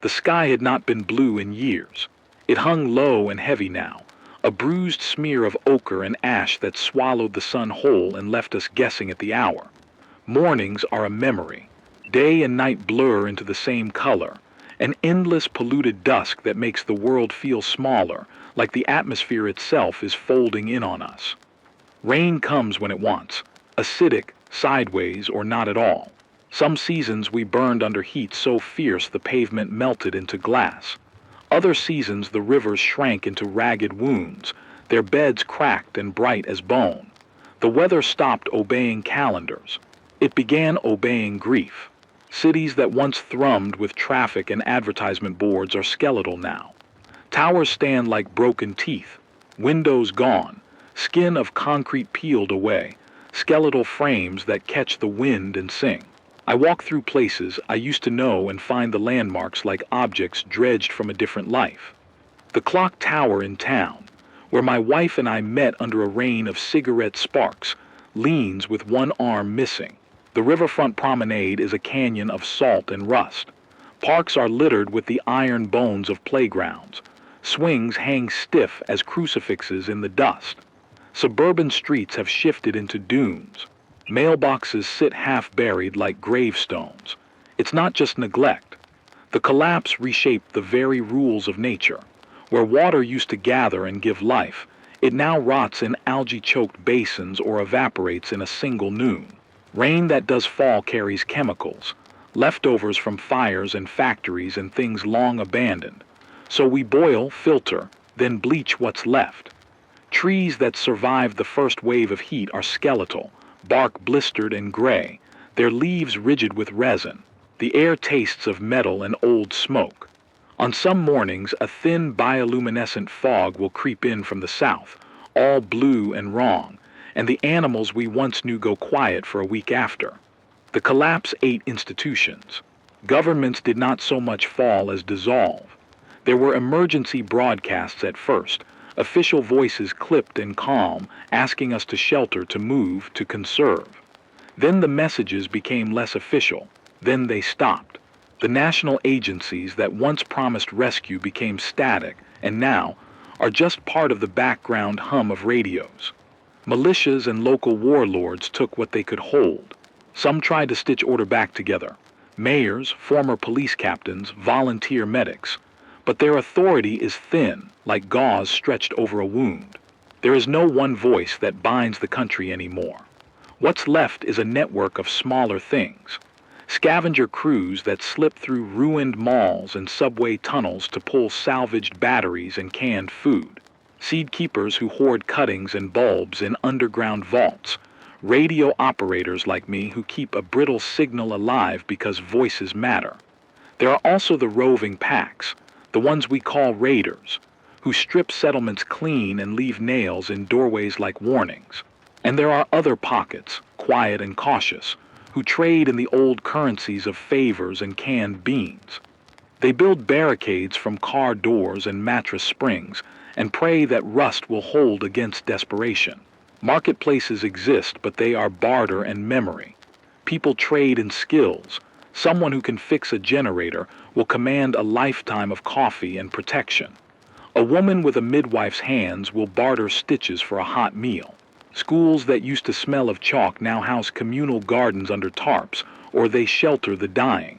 The sky had not been blue in years. It hung low and heavy now, a bruised smear of ochre and ash that swallowed the sun whole and left us guessing at the hour. Mornings are a memory. Day and night blur into the same color, an endless polluted dusk that makes the world feel smaller, like the atmosphere itself is folding in on us. Rain comes when it wants, acidic, sideways, or not at all. Some seasons we burned under heat so fierce the pavement melted into glass. Other seasons the rivers shrank into ragged wounds, their beds cracked and bright as bone. The weather stopped obeying calendars. It began obeying grief. Cities that once thrummed with traffic and advertisement boards are skeletal now. Towers stand like broken teeth, windows gone, skin of concrete peeled away, skeletal frames that catch the wind and sing. I walk through places I used to know and find the landmarks like objects dredged from a different life. The clock tower in town, where my wife and I met under a rain of cigarette sparks, leans with one arm missing. The riverfront promenade is a canyon of salt and rust. Parks are littered with the iron bones of playgrounds. Swings hang stiff as crucifixes in the dust. Suburban streets have shifted into dunes. Mailboxes sit half-buried like gravestones. It's not just neglect. The collapse reshaped the very rules of nature. Where water used to gather and give life, it now rots in algae-choked basins or evaporates in a single noon. Rain that does fall carries chemicals, leftovers from fires and factories and things long abandoned. So we boil, filter, then bleach what's left. Trees that survived the first wave of heat are skeletal, bark blistered and gray, their leaves rigid with resin. The air tastes of metal and old smoke. On some mornings, a thin bioluminescent fog will creep in from the south, all blue and wrong, and the animals we once knew go quiet for a week after. The collapse ate institutions. Governments did not so much fall as dissolve. There were emergency broadcasts at first, official voices clipped and calm, asking us to shelter, to move, to conserve. Then the messages became less official. Then they stopped. The national agencies that once promised rescue became static, and now are just part of the background hum of radios. Militias and local warlords took what they could hold. Some tried to stitch order back together. Mayors, former police captains, volunteer medics. But their authority is thin, like gauze stretched over a wound. There is no one voice that binds the country anymore. What's left is a network of smaller things. Scavenger crews that slip through ruined malls and subway tunnels to pull salvaged batteries and canned food. Seed keepers who hoard cuttings and bulbs in underground vaults. Radio operators like me who keep a brittle signal alive because voices matter. There are also the roving packs, the ones we call raiders, who strip settlements clean and leave nails in doorways like warnings. And there are other pockets, quiet and cautious, who trade in the old currencies of favors and canned beans. They build barricades from car doors and mattress springs and pray that rust will hold against desperation. Marketplaces exist, but they are barter and memory. People trade in skills. Someone who can fix a generator will command a lifetime of coffee and protection. A woman with a midwife's hands will barter stitches for a hot meal. Schools that used to smell of chalk now house communal gardens under tarps, or they shelter the dying.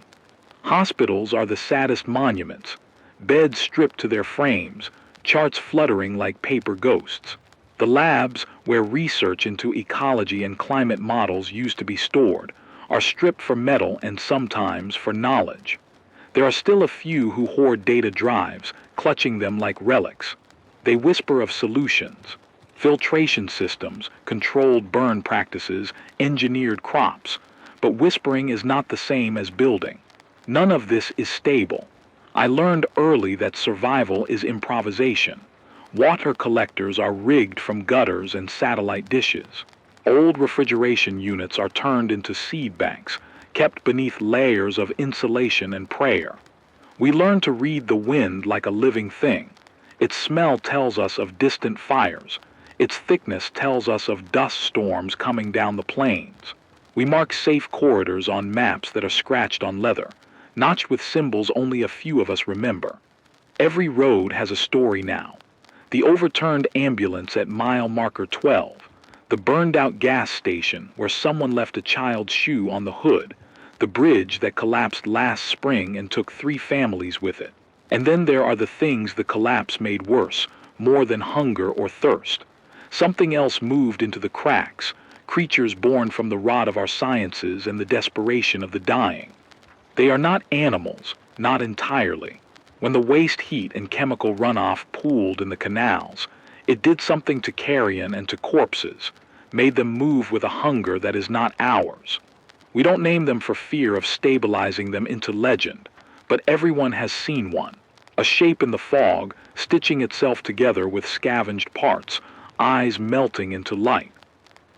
Hospitals are the saddest monuments. Beds stripped to their frames, charts fluttering like paper ghosts. The labs, where research into ecology and climate models used to be stored, are stripped for metal and sometimes for knowledge. There are still a few who hoard data drives, clutching them like relics. They whisper of solutions, filtration systems, controlled burn practices, engineered crops. But whispering is not the same as building. None of this is stable. I learned early that survival is improvisation. Water collectors are rigged from gutters and satellite dishes. Old refrigeration units are turned into seed banks, kept beneath layers of insulation and prayer. We learn to read the wind like a living thing. Its smell tells us of distant fires. Its thickness tells us of dust storms coming down the plains. We mark safe corridors on maps that are scratched on leather. notched with symbols only a few of us remember. Every road has a story now. The overturned ambulance at mile marker 12, the burned-out gas station where someone left a child's shoe on the hood, the bridge that collapsed last spring and took 3 families with it. And then there are the things the collapse made worse, more than hunger or thirst. Something else moved into the cracks, creatures born from the rot of our sciences and the desperation of the dying. They are not animals, not entirely. When the waste heat and chemical runoff pooled in the canals, it did something to carrion and to corpses, made them move with a hunger that is not ours. We don't name them for fear of stabilizing them into legend, but everyone has seen one. A shape in the fog, stitching itself together with scavenged parts, eyes melting into light.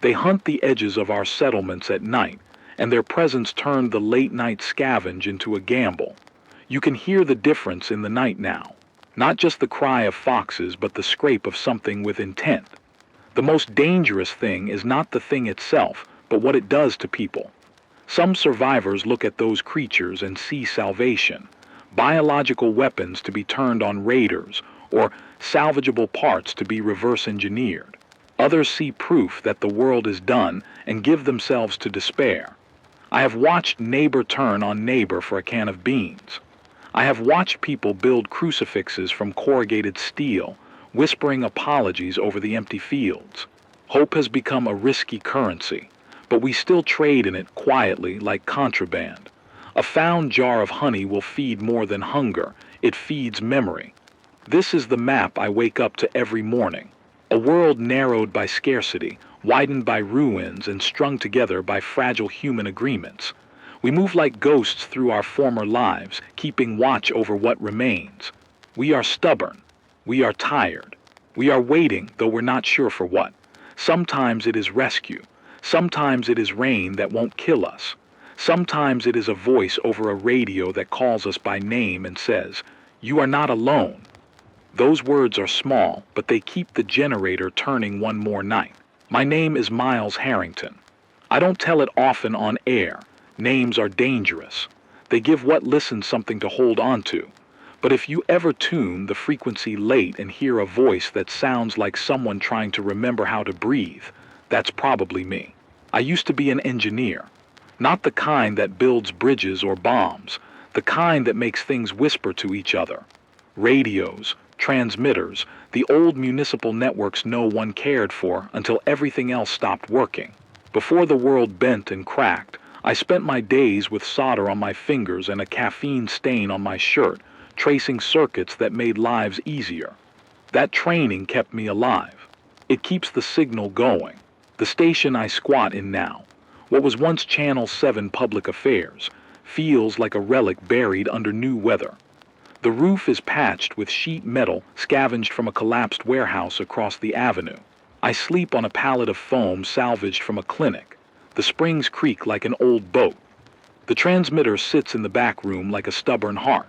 They hunt the edges of our settlements at night, and their presence turned the late-night scavenge into a gamble. You can hear the difference in the night now. Not just the cry of foxes, but the scrape of something with intent. The most dangerous thing is not the thing itself, but what it does to people. Some survivors look at those creatures and see salvation, biological weapons to be turned on raiders, or salvageable parts to be reverse engineered. Others see proof that the world is done and give themselves to despair. I have watched neighbor turn on neighbor for a can of beans. I have watched people build crucifixes from corrugated steel, whispering apologies over the empty fields. Hope has become a risky currency, but we still trade in it quietly like contraband. A found jar of honey will feed more than hunger, it feeds memory. This is the map I wake up to every morning. A world narrowed by scarcity, widened by ruins, and strung together by fragile human agreements. We move like ghosts through our former lives, keeping watch over what remains. We are stubborn. We are tired. We are waiting, though we're not sure for what. Sometimes it is rescue. Sometimes it is rain that won't kill us. Sometimes it is a voice over a radio that calls us by name and says, "You are not alone." Those words are small, but they keep the generator turning one more night. My name is Miles Harrington. I don't tell it often on air. Names are dangerous. They give what listens something to hold on to. But if you ever tune the frequency late and hear a voice that sounds like someone trying to remember how to breathe, that's probably me. I used to be an engineer. Not the kind that builds bridges or bombs, the kind that makes things whisper to each other. Radios, transmitters, the old municipal networks no one cared for until everything else stopped working. Before the world bent and cracked, I spent my days with solder on my fingers and a caffeine stain on my shirt, tracing circuits that made lives easier. That training kept me alive. It keeps the signal going. The station I squat in now, what was once Channel 7 Public Affairs, feels like a relic buried under new weather. The roof is patched with sheet metal scavenged from a collapsed warehouse across the avenue. I sleep on a pallet of foam salvaged from a clinic. The springs creak like an old boat. The transmitter sits in the back room like a stubborn heart,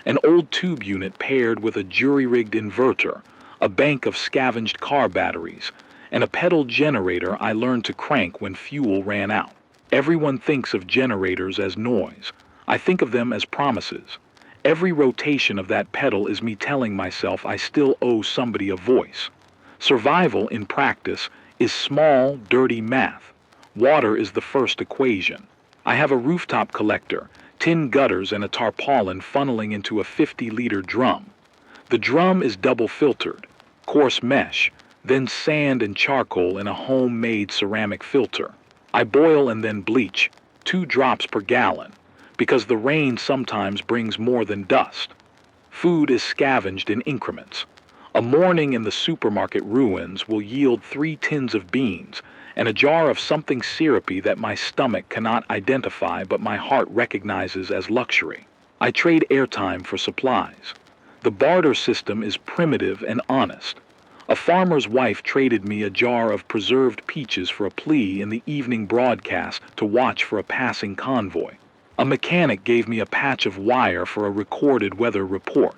an old tube unit paired with a jury-rigged inverter, a bank of scavenged car batteries, and a pedal generator I learned to crank when fuel ran out. Everyone thinks of generators as noise. I think of them as promises. Every rotation of that pedal is me telling myself I still owe somebody a voice. Survival in practice is small, dirty math. Water is the first equation. I have a rooftop collector, tin gutters and a tarpaulin funneling into a 50-liter drum. The drum is double filtered, coarse mesh, then sand and charcoal in a homemade ceramic filter. I boil and then bleach, 2 drops per gallon, because the rain sometimes brings more than dust. Food is scavenged in increments. A morning in the supermarket ruins will yield 3 tins of beans and a jar of something syrupy that my stomach cannot identify but my heart recognizes as luxury. I trade airtime for supplies. The barter system is primitive and honest. A farmer's wife traded me a jar of preserved peaches for a plea in the evening broadcast to watch for a passing convoy. A mechanic gave me a patch of wire for a recorded weather report.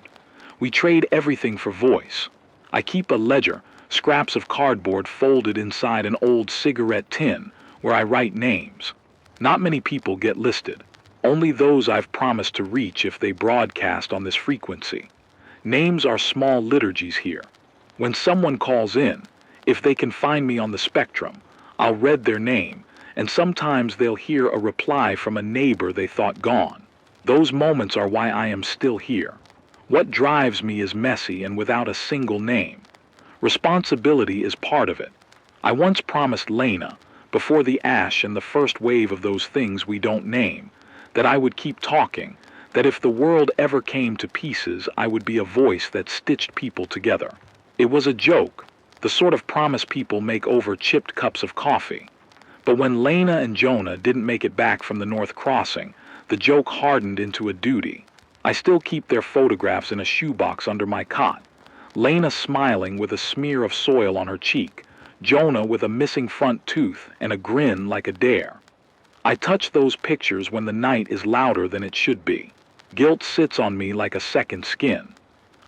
We trade everything for voice. I keep a ledger, scraps of cardboard folded inside an old cigarette tin, where I write names. Not many people get listed. only those I've promised to reach if they broadcast on this frequency. Names are small liturgies here. When someone calls in, if they can find me on the spectrum, I'll read their name, and sometimes they'll hear a reply from a neighbor they thought gone. Those moments are why I am still here. What drives me is messy and without a single name. Responsibility is part of it. I once promised Lena, before the ash and the first wave of those things we don't name, that I would keep talking, that if the world ever came to pieces, I would be a voice that stitched people together. It was a joke, the sort of promise people make over chipped cups of coffee. But when Lena and Jonah didn't make it back from the North Crossing, the joke hardened into a duty. I still keep their photographs in a shoebox under my cot. Lena smiling with a smear of soil on her cheek, Jonah with a missing front tooth and a grin like a dare. I touch those pictures when the night is louder than it should be. Guilt sits on me like a second skin.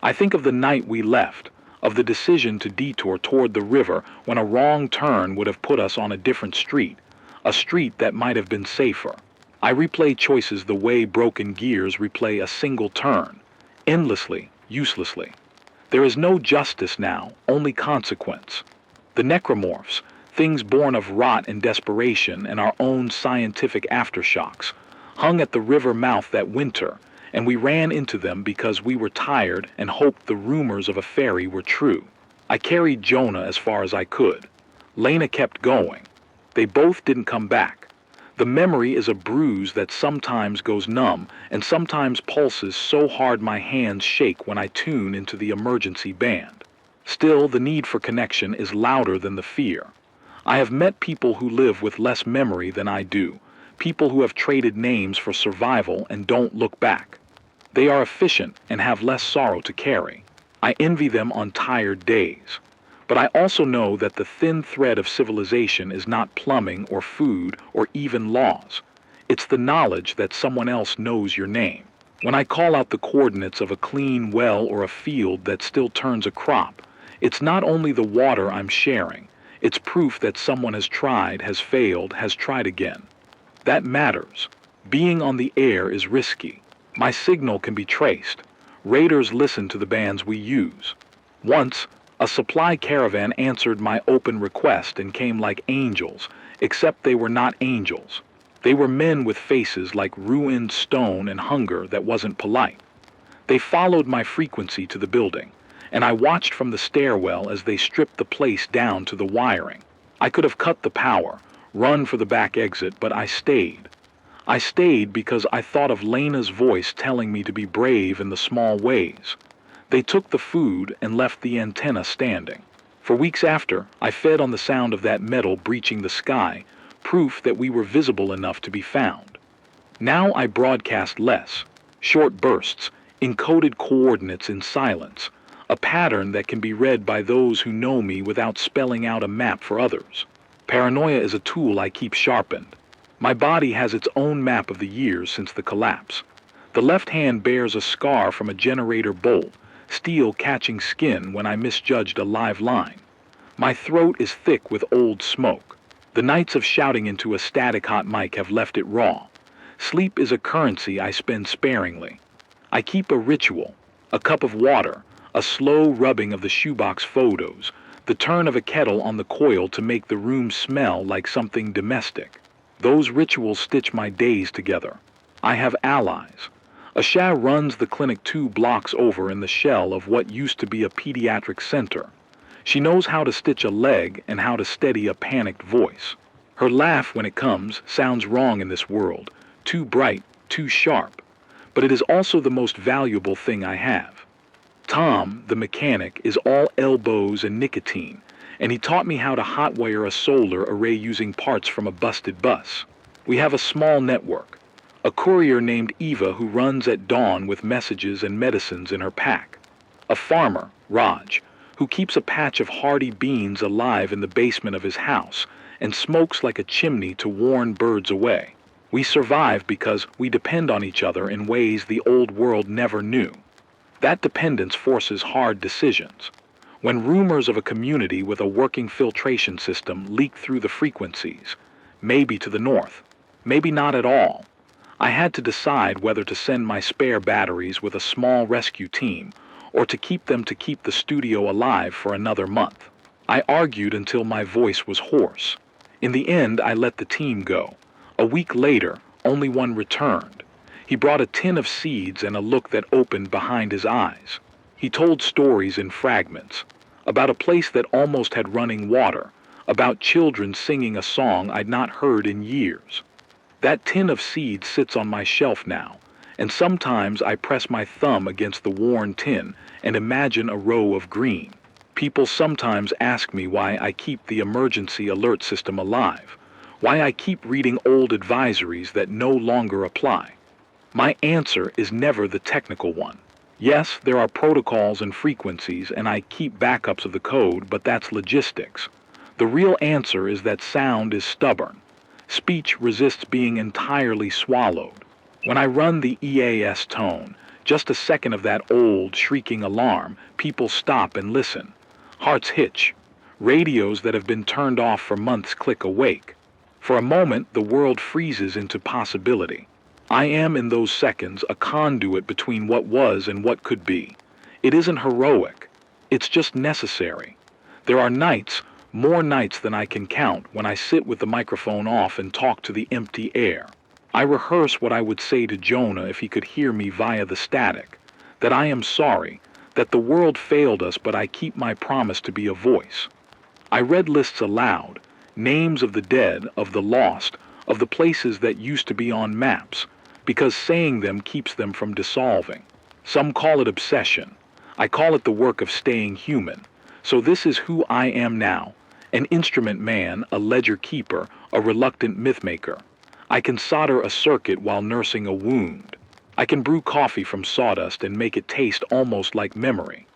I think of the night we left, of the decision to detour toward the river when a wrong turn would have put us on a different street, a street that might have been safer. I replay choices the way broken gears replay a single turn, endlessly, uselessly. There is no justice now, only consequence. The necromorphs, things born of rot and desperation and our own scientific aftershocks, hung at the river mouth that winter, and we ran into them because we were tired and hoped the rumors of a ferry were true. I carried Jonah as far as I could. Lena kept going. They both didn't come back. The memory is a bruise that sometimes goes numb and sometimes pulses so hard my hands shake when I tune into the emergency band. Still, the need for connection is louder than the fear. I have met people who live with less memory than I do, people who have traded names for survival and don't look back. They are efficient and have less sorrow to carry. I envy them on tired days. But I also know that the thin thread of civilization is not plumbing or food or even laws. It's the knowledge that someone else knows your name. When I call out the coordinates of a clean well or a field that still turns a crop, it's not only the water I'm sharing, it's proof that someone has tried, has failed, has tried again. That matters. Being on the air is risky. My signal can be traced. Raiders listen to the bands we use. Once, a supply caravan answered my open request and came like angels, except they were not angels. They were men with faces like ruined stone and hunger that wasn't polite. They followed my frequency to the building, and I watched from the stairwell as they stripped the place down to the wiring. I could have cut the power, run for the back exit, but I stayed. I stayed because I thought of Lena's voice telling me to be brave in the small ways. They took the food and left the antenna standing. For weeks after, I fed on the sound of that metal breaching the sky, proof that we were visible enough to be found. Now I broadcast less, short bursts, encoded coordinates in silence, a pattern that can be read by those who know me without spelling out a map for others. Paranoia is a tool I keep sharpened. My body has its own map of the years since the collapse. The left hand bears a scar from a generator bolt, steel catching skin when I misjudged a live line. My throat is thick with old smoke. The nights of shouting into a static hot mic have left it raw. Sleep is a currency I spend sparingly. I keep a ritual, a cup of water, a slow rubbing of the shoebox photos, the turn of a kettle on the coil to make the room smell like something domestic. Those rituals stitch my days together. I have allies. A Shah runs the clinic 2 blocks over in the shell of what used to be a pediatric center. She knows how to stitch a leg and how to steady a panicked voice. Her laugh, when it comes, sounds wrong in this world, too bright, too sharp. But it is also the most valuable thing I have. Tom, the mechanic, is all elbows and nicotine, and he taught me how to hotwire a solar array using parts from a busted bus. We have a small network. A courier named Eva who runs at dawn with messages and medicines in her pack. A farmer, Raj, who keeps a patch of hardy beans alive in the basement of his house and smokes like a chimney to warn birds away. We survive because we depend on each other in ways the old world never knew. That dependence forces hard decisions. When rumors of a community with a working filtration system leak through the frequencies, maybe to the north, maybe not at all, I had to decide whether to send my spare batteries with a small rescue team or to keep the studio alive for another month. I argued until my voice was hoarse. In the end, I let the team go. A week later, only one returned. He brought a tin of seeds and a look that opened behind his eyes. He told stories in fragments, about a place that almost had running water, about children singing a song I'd not heard in years. That tin of seeds sits on my shelf now, and sometimes I press my thumb against the worn tin and imagine a row of green. People sometimes ask me why I keep the emergency alert system alive, why I keep reading old advisories that no longer apply. My answer is never the technical one. Yes, there are protocols and frequencies, and I keep backups of the code, but that's logistics. The real answer is that sound is stubborn. Speech resists being entirely swallowed. When I run the EAS tone, just a second of that old, shrieking alarm, people stop and listen. Hearts hitch. Radios that have been turned off for months click awake. For a moment, the world freezes into possibility. I am, in those seconds, a conduit between what was and what could be. It isn't heroic. It's just necessary. There are nights, more nights than I can count, when I sit with the microphone off and talk to the empty air. I rehearse what I would say to Jonah if he could hear me via the static. That I am sorry, that the world failed us, but I keep my promise to be a voice. I read lists aloud, names of the dead, of the lost, of the places that used to be on maps, because saying them keeps them from dissolving. Some call it obsession. I call it the work of staying human. So this is who I am now, an instrument man, a ledger keeper, a reluctant mythmaker. I can solder a circuit while nursing a wound. I can brew coffee from sawdust and make it taste almost like memory.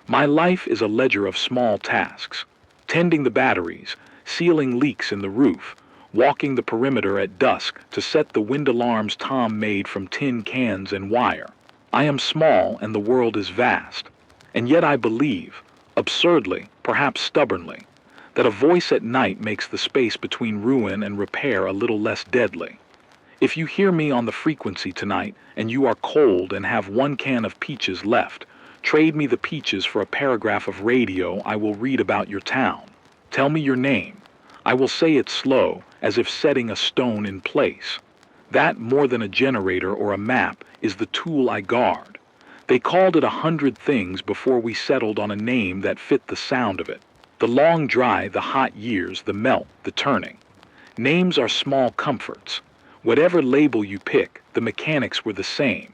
My life is a ledger of small tasks. Tending the batteries, sealing leaks in the roof, walking the perimeter at dusk to set the wind alarms Tom made from tin cans and wire. I am small and the world is vast. And yet I believe, absurdly, perhaps stubbornly, that a voice at night makes the space between ruin and repair a little less deadly. If you hear me on the frequency tonight and you are cold and have one can of peaches left, trade me the peaches for a paragraph of radio I will read about your town. Tell me your name. I will say it slow, as if setting a stone in place. That, more than a generator or a map, is the tool I guard. They called it 100 things before we settled on a name that fit the sound of it. The long dry, the hot years, the melt, the turning. Names are small comforts. Whatever label you pick, the mechanics were the same.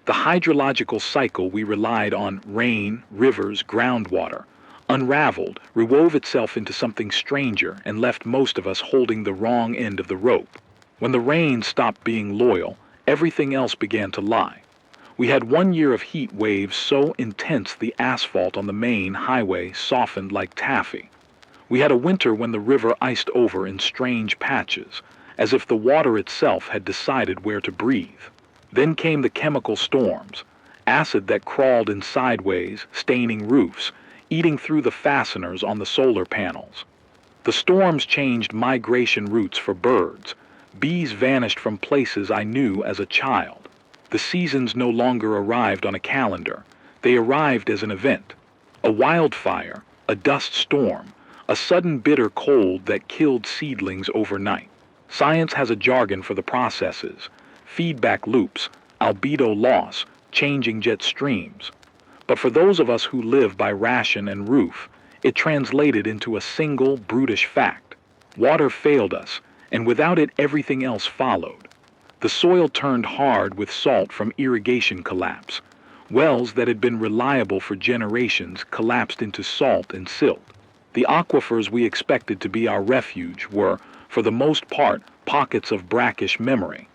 The hydrological cycle we relied on, rain, rivers, groundwater, unraveled, rewove itself into something stranger and left most of us holding the wrong end of the rope. When the rain stopped being loyal, everything else began to lie. We had 1 year of heat waves so intense the asphalt on the main highway softened like taffy. We had a winter when the river iced over in strange patches, as if the water itself had decided where to breathe. Then came the chemical storms, acid that crawled in sideways, staining roofs, eating through the fasteners on the solar panels. The storms changed migration routes for birds. Bees vanished from places I knew as a child. The seasons no longer arrived on a calendar. They arrived as an event. A wildfire, a dust storm, a sudden bitter cold that killed seedlings overnight. Science has a jargon for the processes: feedback loops, albedo loss, changing jet streams. But for those of us who live by ration and roof, it translated into a single brutish fact. Water failed us, and without it everything else followed. The soil turned hard with salt from irrigation collapse. Wells that had been reliable for generations collapsed into salt and silt. The aquifers we expected to be our refuge were, for the most part, pockets of brackish memory.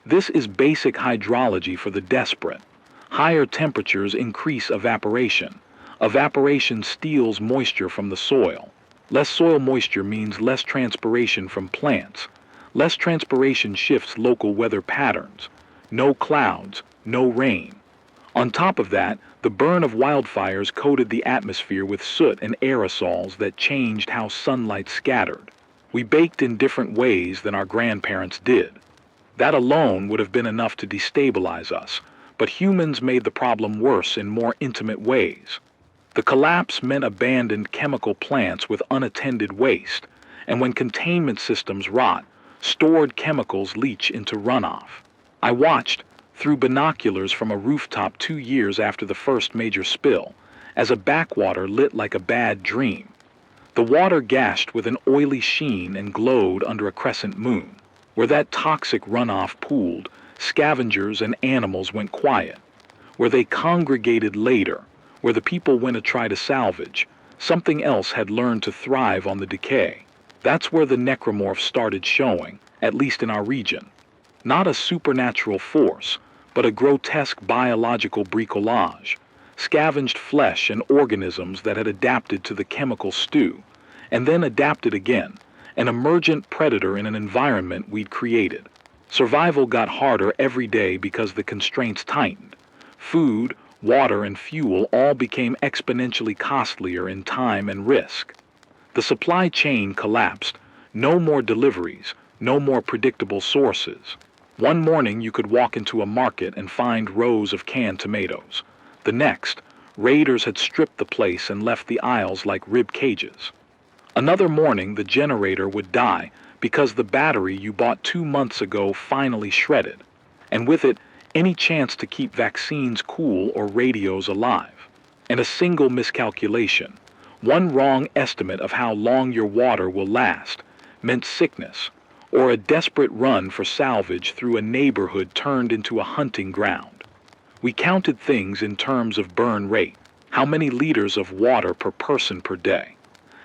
This is basic hydrology for the desperate. Higher temperatures increase evaporation. Evaporation steals moisture from the soil. Less soil moisture means less transpiration from plants. Less transpiration shifts local weather patterns. No clouds, no rain. On top of that, the burn of wildfires coated the atmosphere with soot and aerosols that changed how sunlight scattered. We baked in different ways than our grandparents did. That alone would have been enough to destabilize us, but humans made the problem worse in more intimate ways. The collapse meant abandoned chemical plants with unattended waste, and when containment systems rot, stored chemicals leach into runoff. I watched, through binoculars from a rooftop 2 years after the first major spill, as a backwater lit like a bad dream. The water gashed with an oily sheen and glowed under a crescent moon. Where that toxic runoff pooled, scavengers and animals went quiet. Where they congregated later, where the people went to try to salvage, something else had learned to thrive on the decay. That's where the necromorph started showing, at least in our region. Not a supernatural force, but a grotesque biological bricolage, scavenged flesh and organisms that had adapted to the chemical stew, and then adapted again, an emergent predator in an environment we'd created. Survival got harder every day because the constraints tightened. Food, water, and fuel all became exponentially costlier in time and risk. The supply chain collapsed. No more deliveries, no more predictable sources. One morning you could walk into a market and find rows of canned tomatoes. The next, raiders had stripped the place and left the aisles like rib cages. Another morning the generator would die because the battery you bought 2 months ago finally shredded, and with it any chance to keep vaccines cool or radios alive. And a single miscalculation, one wrong estimate of how long your water will last, meant sickness, or a desperate run for salvage through a neighborhood turned into a hunting ground. We counted things in terms of burn rate, how many liters of water per person per day.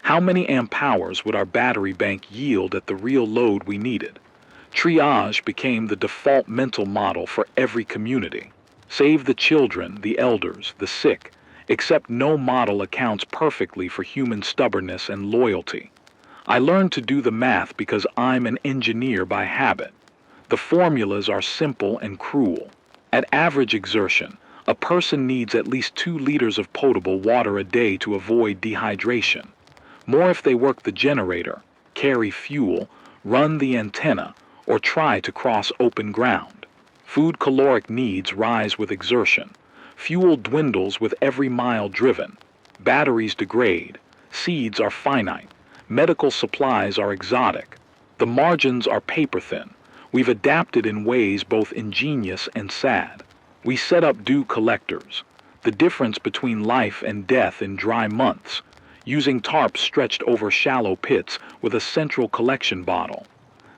How many amp hours would our battery bank yield at the real load we needed? Triage became the default mental model for every community. Save the children, the elders, the sick, except no model accounts perfectly for human stubbornness and loyalty. I learned to do the math because I'm an engineer by habit. The formulas are simple and cruel. At average exertion, a person needs at least 2 liters of potable water a day to avoid dehydration. More if they work the generator, carry fuel, run the antenna, or try to cross open ground. Food caloric needs rise with exertion. Fuel dwindles with every mile driven. Batteries degrade. Seeds are finite. Medical supplies are exotic. The margins are paper thin. We've adapted in ways both ingenious and sad. We set up dew collectors, the difference between life and death in dry months, using tarps stretched over shallow pits with a central collection bottle.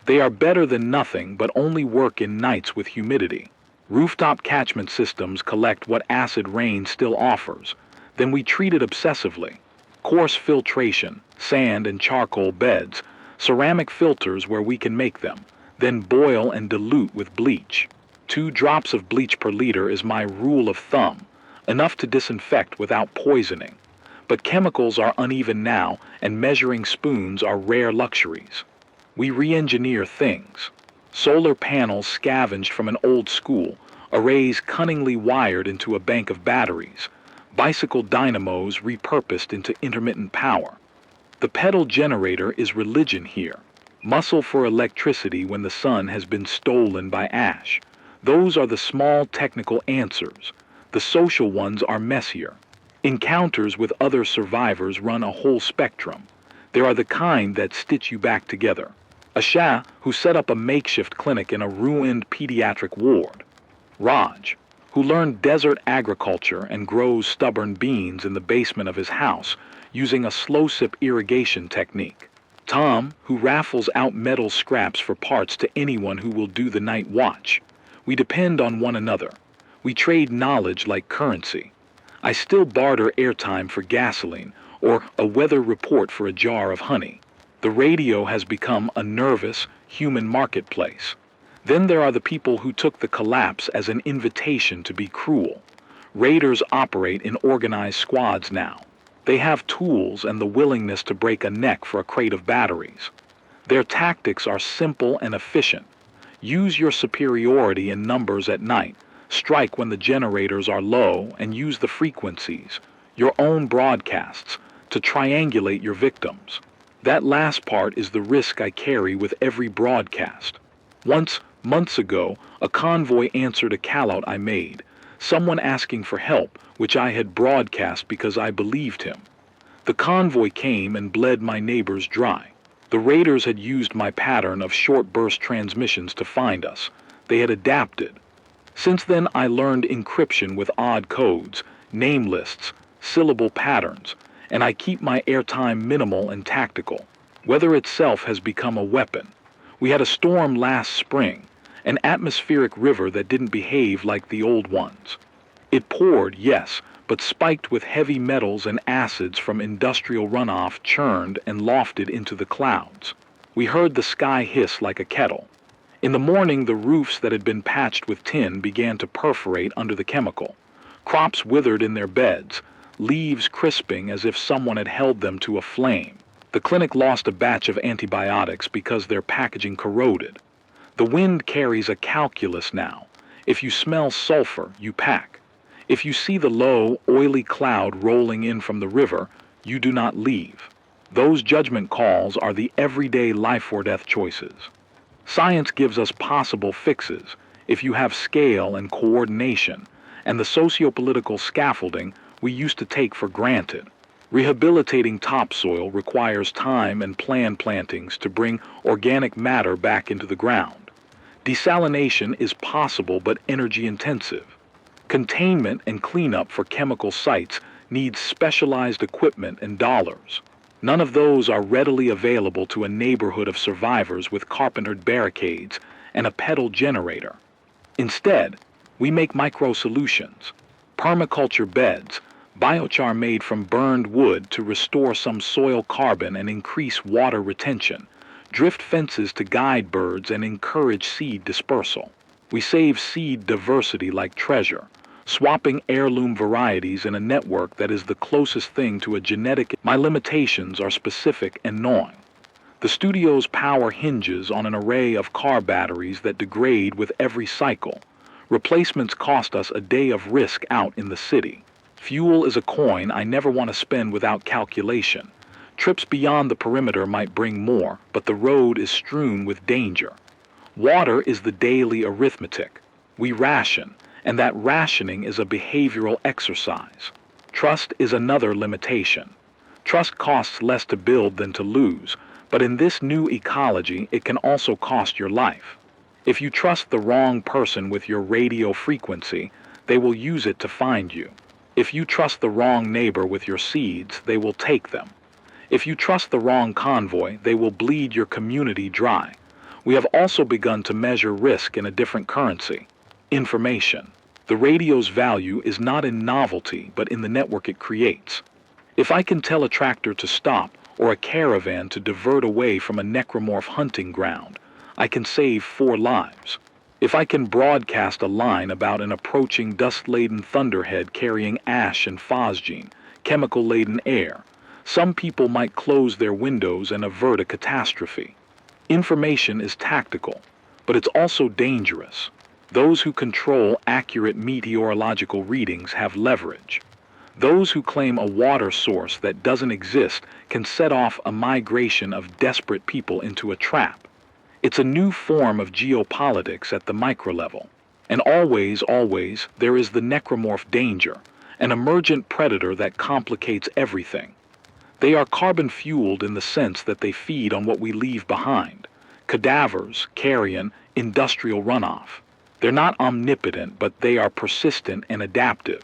They are better than nothing, but only work in nights with humidity. Rooftop catchment systems collect what acid rain still offers. Then we treat it obsessively. Coarse filtration, sand and charcoal beds, ceramic filters where we can make them, then boil and dilute with bleach. 2 drops of bleach per liter is my rule of thumb, enough to disinfect without poisoning. But chemicals are uneven now, and measuring spoons are rare luxuries. We re-engineer things. Solar panels scavenged from an old school, arrays cunningly wired into a bank of batteries, bicycle dynamos repurposed into intermittent power. The pedal generator is religion here. Muscle for electricity when the sun has been stolen by ash. Those are the small technical answers. The social ones are messier. Encounters with other survivors run a whole spectrum. There are the kind that stitch you back together. A Shah who set up a makeshift clinic in a ruined pediatric ward. Raj, who learned desert agriculture and grows stubborn beans in the basement of his house using a slow-sip irrigation technique. Tom, who raffles out metal scraps for parts to anyone who will do the night watch. We depend on one another. We trade knowledge like currency. I still barter airtime for gasoline or a weather report for a jar of honey. The radio has become a nervous, human marketplace. Then there are the people who took the collapse as an invitation to be cruel. Raiders operate in organized squads now. They have tools and the willingness to break a neck for a crate of batteries. Their tactics are simple and efficient. Use your superiority in numbers at night. Strike when the generators are low and use the frequencies, your own broadcasts, to triangulate your victims. That last part is the risk I carry with every broadcast. Once Months ago, a convoy answered a callout I made, someone asking for help, which I had broadcast because I believed him. The convoy came and bled my neighbors dry. The raiders had used my pattern of short burst transmissions to find us. They had adapted. Since then I learned encryption with odd codes, name lists, syllable patterns, and I keep my airtime minimal and tactical. Weather itself has become a weapon. We had a storm last spring, an atmospheric river that didn't behave like the old ones. It poured, yes, but spiked with heavy metals and acids from industrial runoff churned and lofted into the clouds. We heard the sky hiss like a kettle. In the morning, the roofs that had been patched with tin began to perforate under the chemical. Crops withered in their beds, leaves crisping as if someone had held them to a flame. The clinic lost a batch of antibiotics because their packaging corroded. The wind carries a calculus now. If you smell sulfur, you pack. If you see the low, oily cloud rolling in from the river, you do not leave. Those judgment calls are the everyday life or death choices. Science gives us possible fixes if you have scale and coordination, and the socio-political scaffolding we used to take for granted. Rehabilitating topsoil requires time and planned plantings to bring organic matter back into the ground. Desalination is possible but energy intensive. Containment and cleanup for chemical sites needs specialized equipment and dollars. None of those are readily available to a neighborhood of survivors with carpentered barricades and a pedal generator. Instead, we make micro-solutions, permaculture beds, biochar made from burned wood to restore some soil carbon and increase water retention, drift fences to guide birds and encourage seed dispersal. We save seed diversity like treasure, swapping heirloom varieties in a network that is the closest thing to a genetic. My limitations are specific and gnawing. The studio's power hinges on an array of car batteries that degrade with every cycle. Replacements cost us a day of risk out in the city. Fuel is a coin I never want to spend without calculation. Trips beyond the perimeter might bring more, but the road is strewn with danger. Water is the daily arithmetic. We ration, and that rationing is a behavioral exercise. Trust is another limitation. Trust costs less to build than to lose, but in this new ecology, it can also cost your life. If you trust the wrong person with your radio frequency, they will use it to find you. If you trust the wrong neighbor with your seeds, they will take them. If you trust the wrong convoy, they will bleed your community dry. We have also begun to measure risk in a different currency: information. The radio's value is not in novelty, but in the network it creates. If I can tell a tractor to stop or a caravan to divert away from a necromorph hunting ground, I can save 4 lives. If I can broadcast a line about an approaching dust-laden thunderhead carrying ash and phosgene, chemical-laden air, some people might close their windows and avert a catastrophe. Information is tactical, but it's also dangerous. Those who control accurate meteorological readings have leverage. Those who claim a water source that doesn't exist can set off a migration of desperate people into a trap. It's a new form of geopolitics at the micro level. And always, there is the necromorph danger, an emergent predator that complicates everything. They are carbon-fueled in the sense that they feed on what we leave behind: cadavers, carrion, industrial runoff. They're not omnipotent, but they are persistent and adaptive.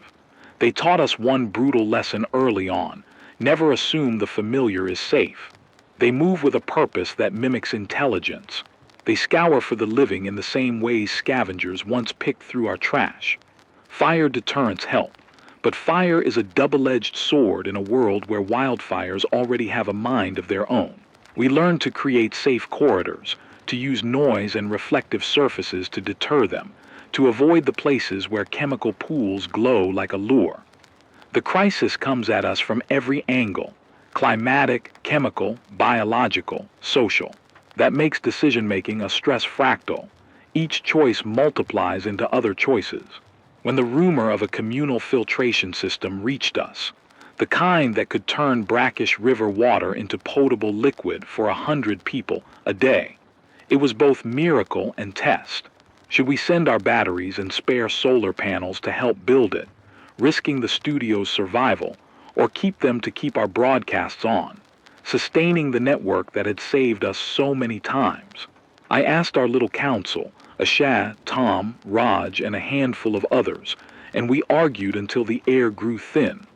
They taught us one brutal lesson early on: never assume the familiar is safe. They move with a purpose that mimics intelligence. They scour for the living in the same ways scavengers once picked through our trash. Fire deterrents help, but fire is a double-edged sword in a world where wildfires already have a mind of their own. We learn to create safe corridors, to use noise and reflective surfaces to deter them, to avoid the places where chemical pools glow like a lure. The crisis comes at us from every angle: climatic, chemical, biological, social. That makes decision-making a stress fractal. Each choice multiplies into other choices. When the rumor of a communal filtration system reached us, the kind that could turn brackish river water into potable liquid for 100 people a day, it was both miracle and test. Should we send our batteries and spare solar panels to help build it, risking the studio's survival, or keep them to keep our broadcasts on, sustaining the network that had saved us so many times? I asked our little council, Ashad, Tom, Raj, and a handful of others, and we argued until the air grew thin.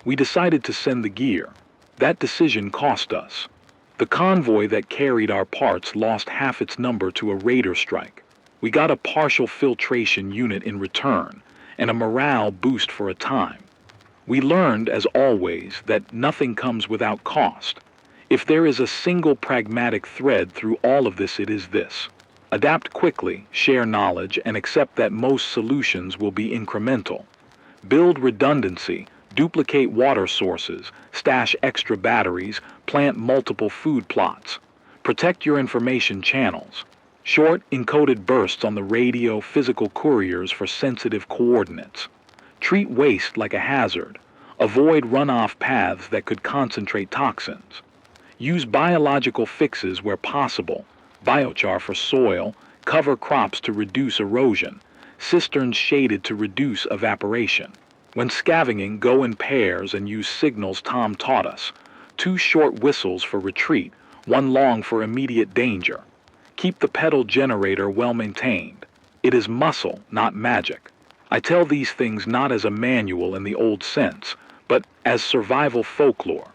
We decided to send the gear. That decision cost us. The convoy that carried our parts lost half its number to a raider strike. We got a partial filtration unit in return, and a morale boost for a time. We learned, as always, that nothing comes without cost. If there is a single pragmatic thread through all of this, it is this: adapt quickly, share knowledge, and accept that most solutions will be incremental. Build redundancy, duplicate water sources, stash extra batteries, plant multiple food plots. Protect your information channels. Short, encoded bursts on the radio, physical couriers for sensitive coordinates. Treat waste like a hazard. Avoid runoff paths that could concentrate toxins. Use biological fixes where possible. Biochar for soil, cover crops to reduce erosion, cisterns shaded to reduce evaporation. When scavenging, go in pairs and use signals Tom taught us. 2 short whistles for retreat, 1 long for immediate danger. Keep the pedal generator well maintained. It is muscle, not magic. I tell these things not as a manual in the old sense, but as survival folklore.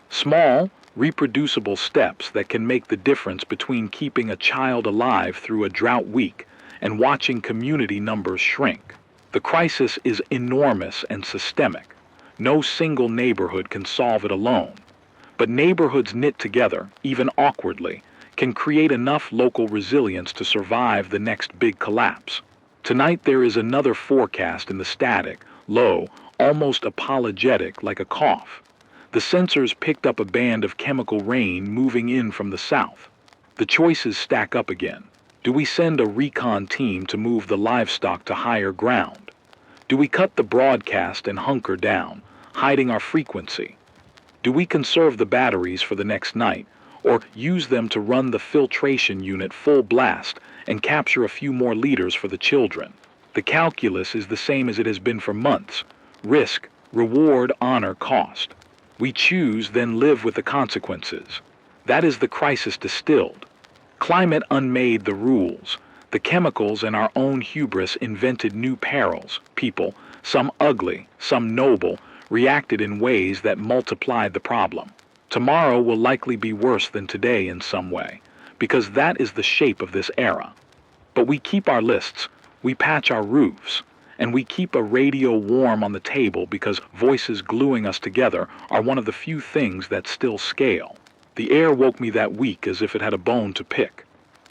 Small, reproducible steps that can make the difference between keeping a child alive through a drought week and watching community numbers shrink. The crisis is enormous and systemic. No single neighborhood can solve it alone. But neighborhoods knit together, even awkwardly, can create enough local resilience to survive the next big collapse. Tonight there is another forecast in the static, low, almost apologetic like a cough. The sensors picked up a band of chemical rain moving in from the south. The choices stack up again. Do we send a recon team to move the livestock to higher ground? Do we cut the broadcast and hunker down, hiding our frequency? Do we conserve the batteries for the next night, or use them to run the filtration unit full blast and capture a few more liters for the children? The calculus is the same as it has been for months: risk, reward, honor, cost. We choose, then live with the consequences. That is the crisis distilled. Climate unmade the rules. The chemicals and our own hubris invented new perils. People, some ugly, some noble, reacted in ways that multiplied the problem. Tomorrow will likely be worse than today in some way, because that is the shape of this era. But we keep our lists, we patch our roofs, and we keep a radio warm on the table because voices gluing us together are one of the few things that still scale. The air woke me that week as if it had a bone to pick.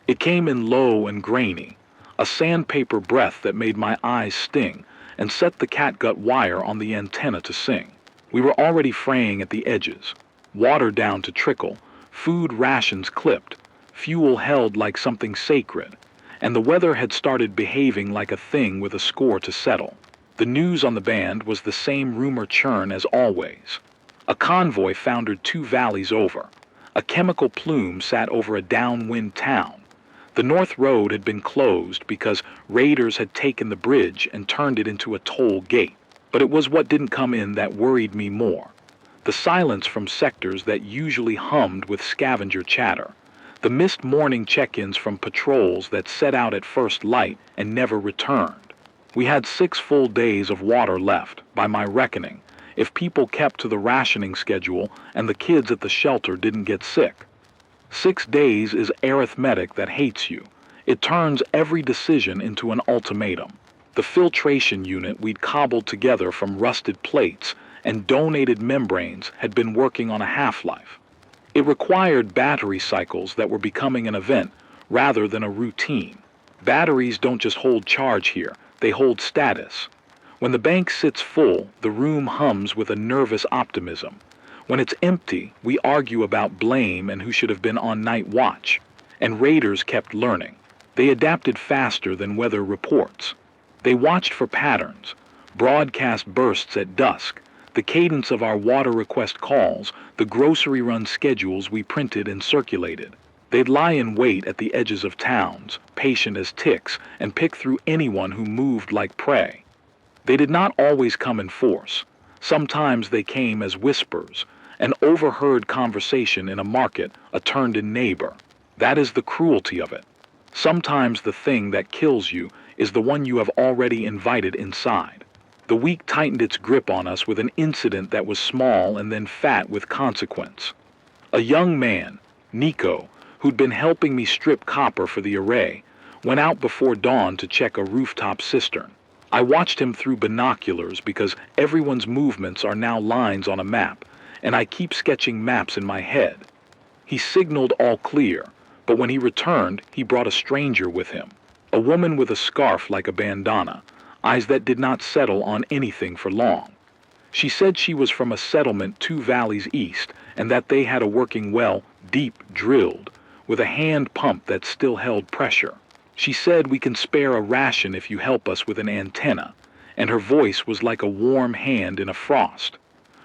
It came in low and grainy, a sandpaper breath that made my eyes sting and set the catgut wire on the antenna to sing. We were already fraying at the edges, water down to trickle, food rations clipped, fuel held like something sacred, and the weather had started behaving like a thing with a score to settle. The news on the band was the same rumor churn as always. A convoy foundered 2 valleys over. A chemical plume sat over a downwind town. The North Road had been closed because raiders had taken the bridge and turned it into a toll gate. But it was what didn't come in that worried me more. The silence from sectors that usually hummed with scavenger chatter. The missed morning check-ins from patrols that set out at first light and never returned. We had 6 full days of water left, by my reckoning, if people kept to the rationing schedule and the kids at the shelter didn't get sick. 6 days is arithmetic that hates you. It turns every decision into an ultimatum. The filtration unit we'd cobbled together from rusted plates and donated membranes had been working on a half-life. It required battery cycles that were becoming an event rather than a routine. Batteries don't just hold charge here, they hold status. When the bank sits full, the room hums with a nervous optimism. When it's empty, we argue about blame and who should have been on night watch. And raiders kept learning. They adapted faster than weather reports. They watched for patterns, broadcast bursts at dusk, the cadence of our water request calls, the grocery run schedules we printed and circulated. They'd lie in wait at the edges of towns, patient as ticks, and pick through anyone who moved like prey. They did not always come in force. Sometimes they came as whispers, an overheard conversation in a market, a turned-in neighbor. That is the cruelty of it. Sometimes the thing that kills you is the one you have already invited inside. The week tightened its grip on us with an incident that was small and then fat with consequence. A young man, Nico, who'd been helping me strip copper for the array, went out before dawn to check a rooftop cistern. I watched him through binoculars because everyone's movements are now lines on a map, and I keep sketching maps in my head. He signaled all clear, but when he returned, he brought a stranger with him, a woman with a scarf like a bandana, eyes that did not settle on anything for long. She said she was from a settlement 2 valleys east, and that they had a working well, deep drilled, with a hand pump that still held pressure. She said we can spare a ration if you help us with an antenna, and her voice was like a warm hand in a frost.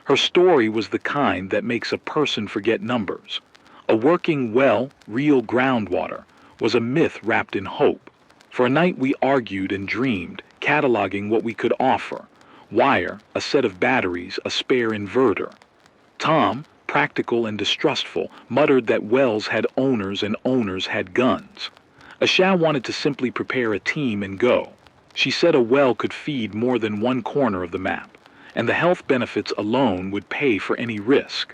Her story was the kind that makes a person forget numbers. A working well, real groundwater, was a myth wrapped in hope. For a night we argued and dreamed, cataloging what we could offer. Wire, a set of batteries, a spare inverter. Tom, practical and distrustful, muttered that wells had owners and owners had guns. Asha wanted to simply prepare a team and go. She said a well could feed more than one corner of the map, and the health benefits alone would pay for any risk.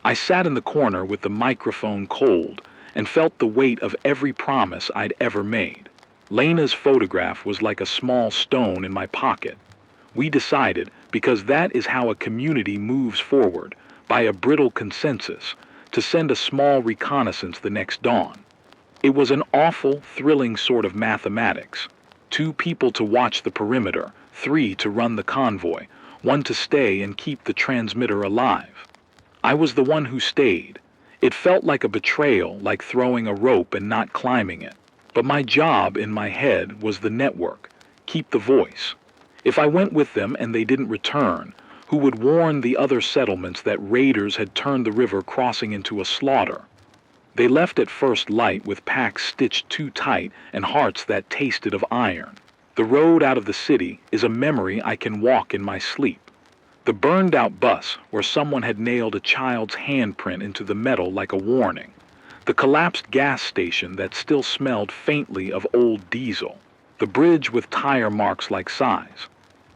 I sat in the corner with the microphone cold and felt the weight of every promise I'd ever made. Lena's photograph was like a small stone in my pocket. We decided, because that is how a community moves forward, by a brittle consensus, to send a small reconnaissance the next dawn. It was an awful, thrilling sort of mathematics. 2 people to watch the perimeter, 3 to run the convoy, 1 to stay and keep the transmitter alive. I was the one who stayed. It felt like a betrayal, like throwing a rope and not climbing it. But my job in my head was the network, keep the voice. If I went with them and they didn't return, who would warn the other settlements that raiders had turned the river crossing into a slaughter? They left at first light with packs stitched too tight and hearts that tasted of iron. The road out of the city is a memory I can walk in my sleep. The burned-out bus where someone had nailed a child's handprint into the metal like a warning. The collapsed gas station that still smelled faintly of old diesel. The bridge with tire marks like size.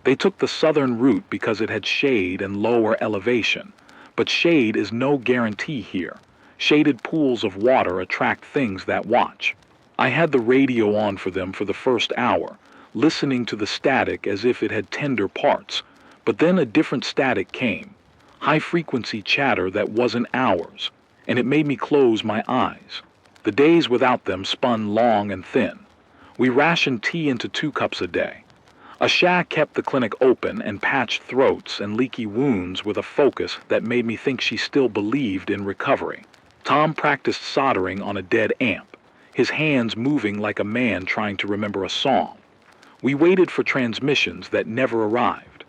They took the southern route because it had shade and lower elevation, but shade is no guarantee here. Shaded pools of water attract things that watch. I had the radio on for them for the first hour, listening to the static as if it had tender parts, but then a different static came, high-frequency chatter that wasn't ours, and it made me close my eyes. The days without them spun long and thin. We rationed tea into 2 cups a day. Asha kept the clinic open and patched throats and leaky wounds with a focus that made me think she still believed in recovery. Tom practiced soldering on a dead amp, his hands moving like a man trying to remember a song. We waited for transmissions that never arrived.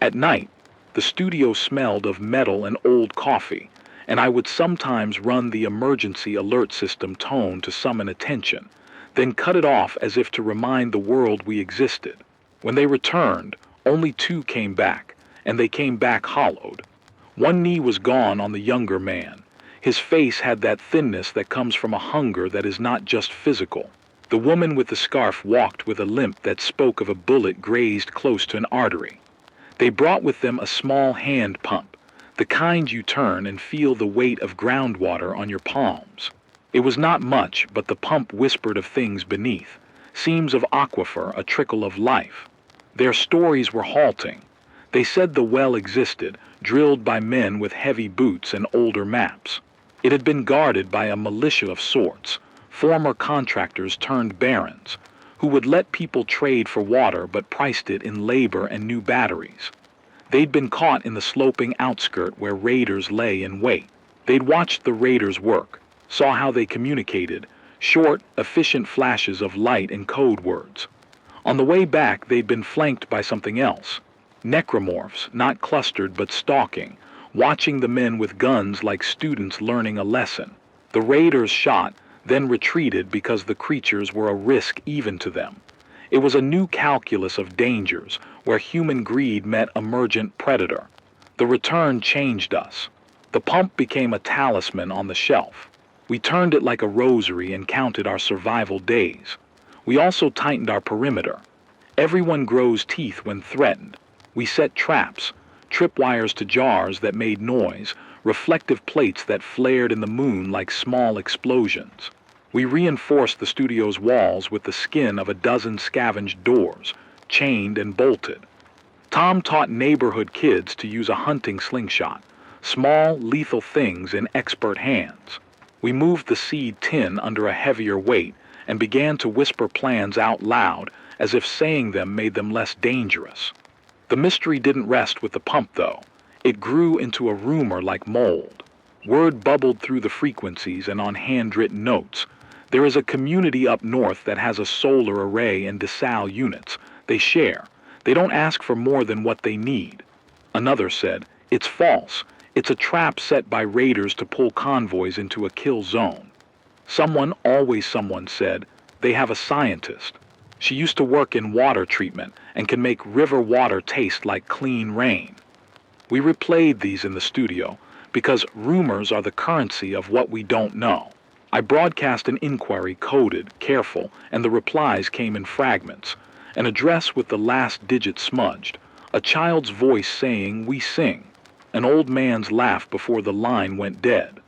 At night, the studio smelled of metal and old coffee, and I would sometimes run the emergency alert system tone to summon attention, then cut it off as if to remind the world we existed. When they returned, only 2 came back, and they came back hollowed. 1 knee was gone on the younger man. His face had that thinness that comes from a hunger that is not just physical. The woman with the scarf walked with a limp that spoke of a bullet grazed close to an artery. They brought with them a small hand pump, the kind you turn and feel the weight of groundwater on your palms. It was not much, but the pump whispered of things beneath, seams of aquifer, a trickle of life. Their stories were halting. They said the well existed, drilled by men with heavy boots and older maps. It had been guarded by a militia of sorts, former contractors turned barons, who would let people trade for water but priced it in labor and new batteries. They'd been caught in the sloping outskirt where raiders lay in wait. They'd watched the raiders work, saw how they communicated, short, efficient flashes of light and code words. On the way back, they'd been flanked by something else. Necromorphs, not clustered but stalking, watching the men with guns like students learning a lesson. The raiders shot, then retreated because the creatures were a risk even to them. It was a new calculus of dangers where human greed met emergent predator. The return changed us. The pump became a talisman on the shelf. We turned it like a rosary and counted our survival days. We also tightened our perimeter. Everyone grows teeth when threatened. We set traps, tripwires to jars that made noise, reflective plates that flared in the moon like small explosions. We reinforced the studio's walls with the skin of a dozen scavenged doors, chained and bolted. Tom taught neighborhood kids to use a hunting slingshot, small, lethal things in expert hands. We moved the seed tin under a heavier weight and began to whisper plans out loud as if saying them made them less dangerous. The mystery didn't rest with the pump, though. It grew into a rumor like mold. Word bubbled through the frequencies and on handwritten notes. There is a community up north that has a solar array and desal units. They share. They don't ask for more than what they need. Another said, "It's false. It's a trap set by raiders to pull convoys into a kill zone." Always someone said, "They have a scientist. She used to work in water treatment and can make river water taste like clean rain." We replayed these in the studio because rumors are the currency of what we don't know. I broadcast an inquiry coded, careful, and the replies came in fragments. An address with the last digit smudged, a child's voice saying, "We sing," an old man's laugh before the line went dead.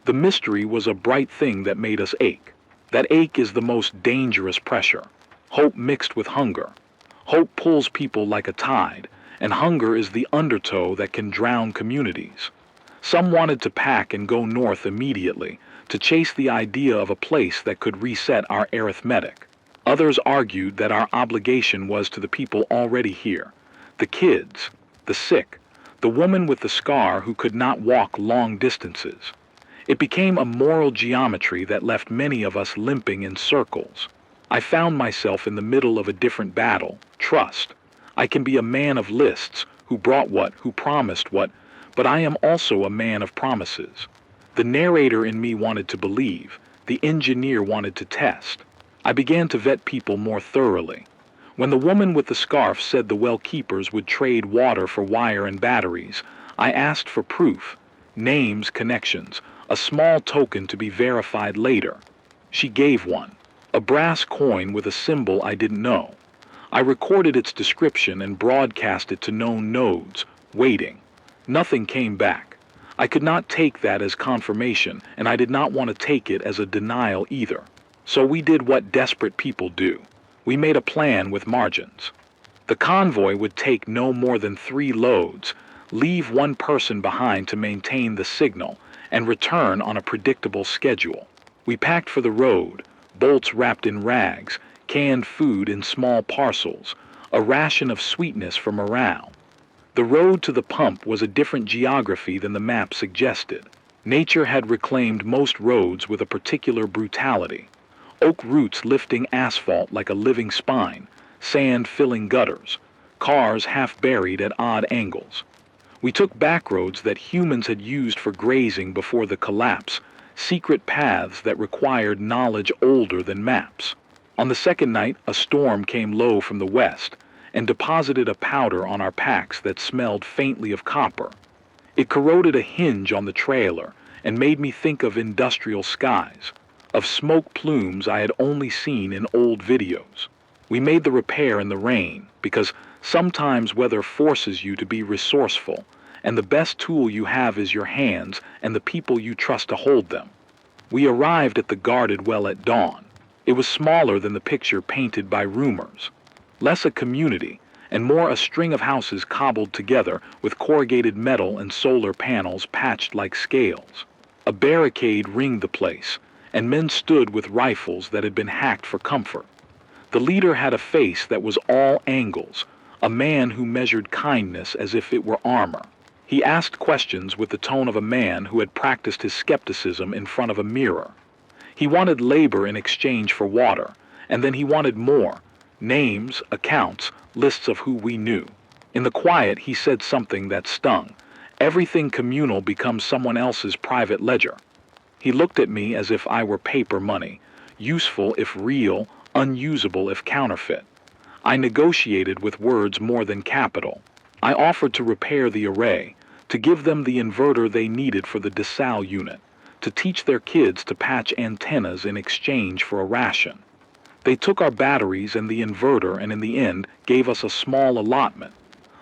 The mystery was a bright thing that made us ache. That ache is the most dangerous pressure. Hope mixed with hunger. Hope pulls people like a tide, and hunger is the undertow that can drown communities. Some wanted to pack and go north immediately, to chase the idea of a place that could reset our arithmetic. Others argued that our obligation was to the people already here, the kids, the sick, the woman with the scar who could not walk long distances. It became a moral geometry that left many of us limping in circles. I found myself in the middle of a different battle, trust. I can be a man of lists, who brought what, who promised what, but I am also a man of promises. The narrator in me wanted to believe, the engineer wanted to test. I began to vet people more thoroughly. When the woman with the scarf said the well keepers would trade water for wire and batteries, I asked for proof, names, connections, a small token to be verified later. She gave one, a brass coin with a symbol I didn't know. I recorded its description and broadcast it to known nodes, waiting. Nothing came back. I could not take that as confirmation, and I did not want to take it as a denial either. So we did what desperate people do. We made a plan with margins. The convoy would take no more than 3 loads, leave one person behind to maintain the signal, and return on a predictable schedule. We packed for the road, bolts wrapped in rags, canned food in small parcels, a ration of sweetness for morale. The road to the pump was a different geography than the map suggested. Nature had reclaimed most roads with a particular brutality. Oak roots lifting asphalt like a living spine, sand filling gutters, cars half buried at odd angles. We took back roads that humans had used for grazing before the collapse, secret paths that required knowledge older than maps. On the second night, a storm came low from the west and deposited a powder on our packs that smelled faintly of copper. It corroded a hinge on the trailer and made me think of industrial skies, of smoke plumes I had only seen in old videos. We made the repair in the rain because sometimes weather forces you to be resourceful, and the best tool you have is your hands and the people you trust to hold them. We arrived at the guarded well at dawn. It was smaller than the picture painted by rumors. Less a community, and more a string of houses cobbled together with corrugated metal and solar panels patched like scales. A barricade ringed the place, and men stood with rifles that had been hacked for comfort. The leader had a face that was all angles, a man who measured kindness as if it were armor. He asked questions with the tone of a man who had practiced his skepticism in front of a mirror. He wanted labor in exchange for water, and then he wanted more. Names, accounts, lists of who we knew. In the quiet, he said something that stung. Everything communal becomes someone else's private ledger. He looked at me as if I were paper money, useful if real, unusable if counterfeit. I negotiated with words more than capital. I offered to repair the array, to give them the inverter they needed for the desal unit, to teach their kids to patch antennas in exchange for a ration. They took our batteries and the inverter and in the end gave us a small allotment,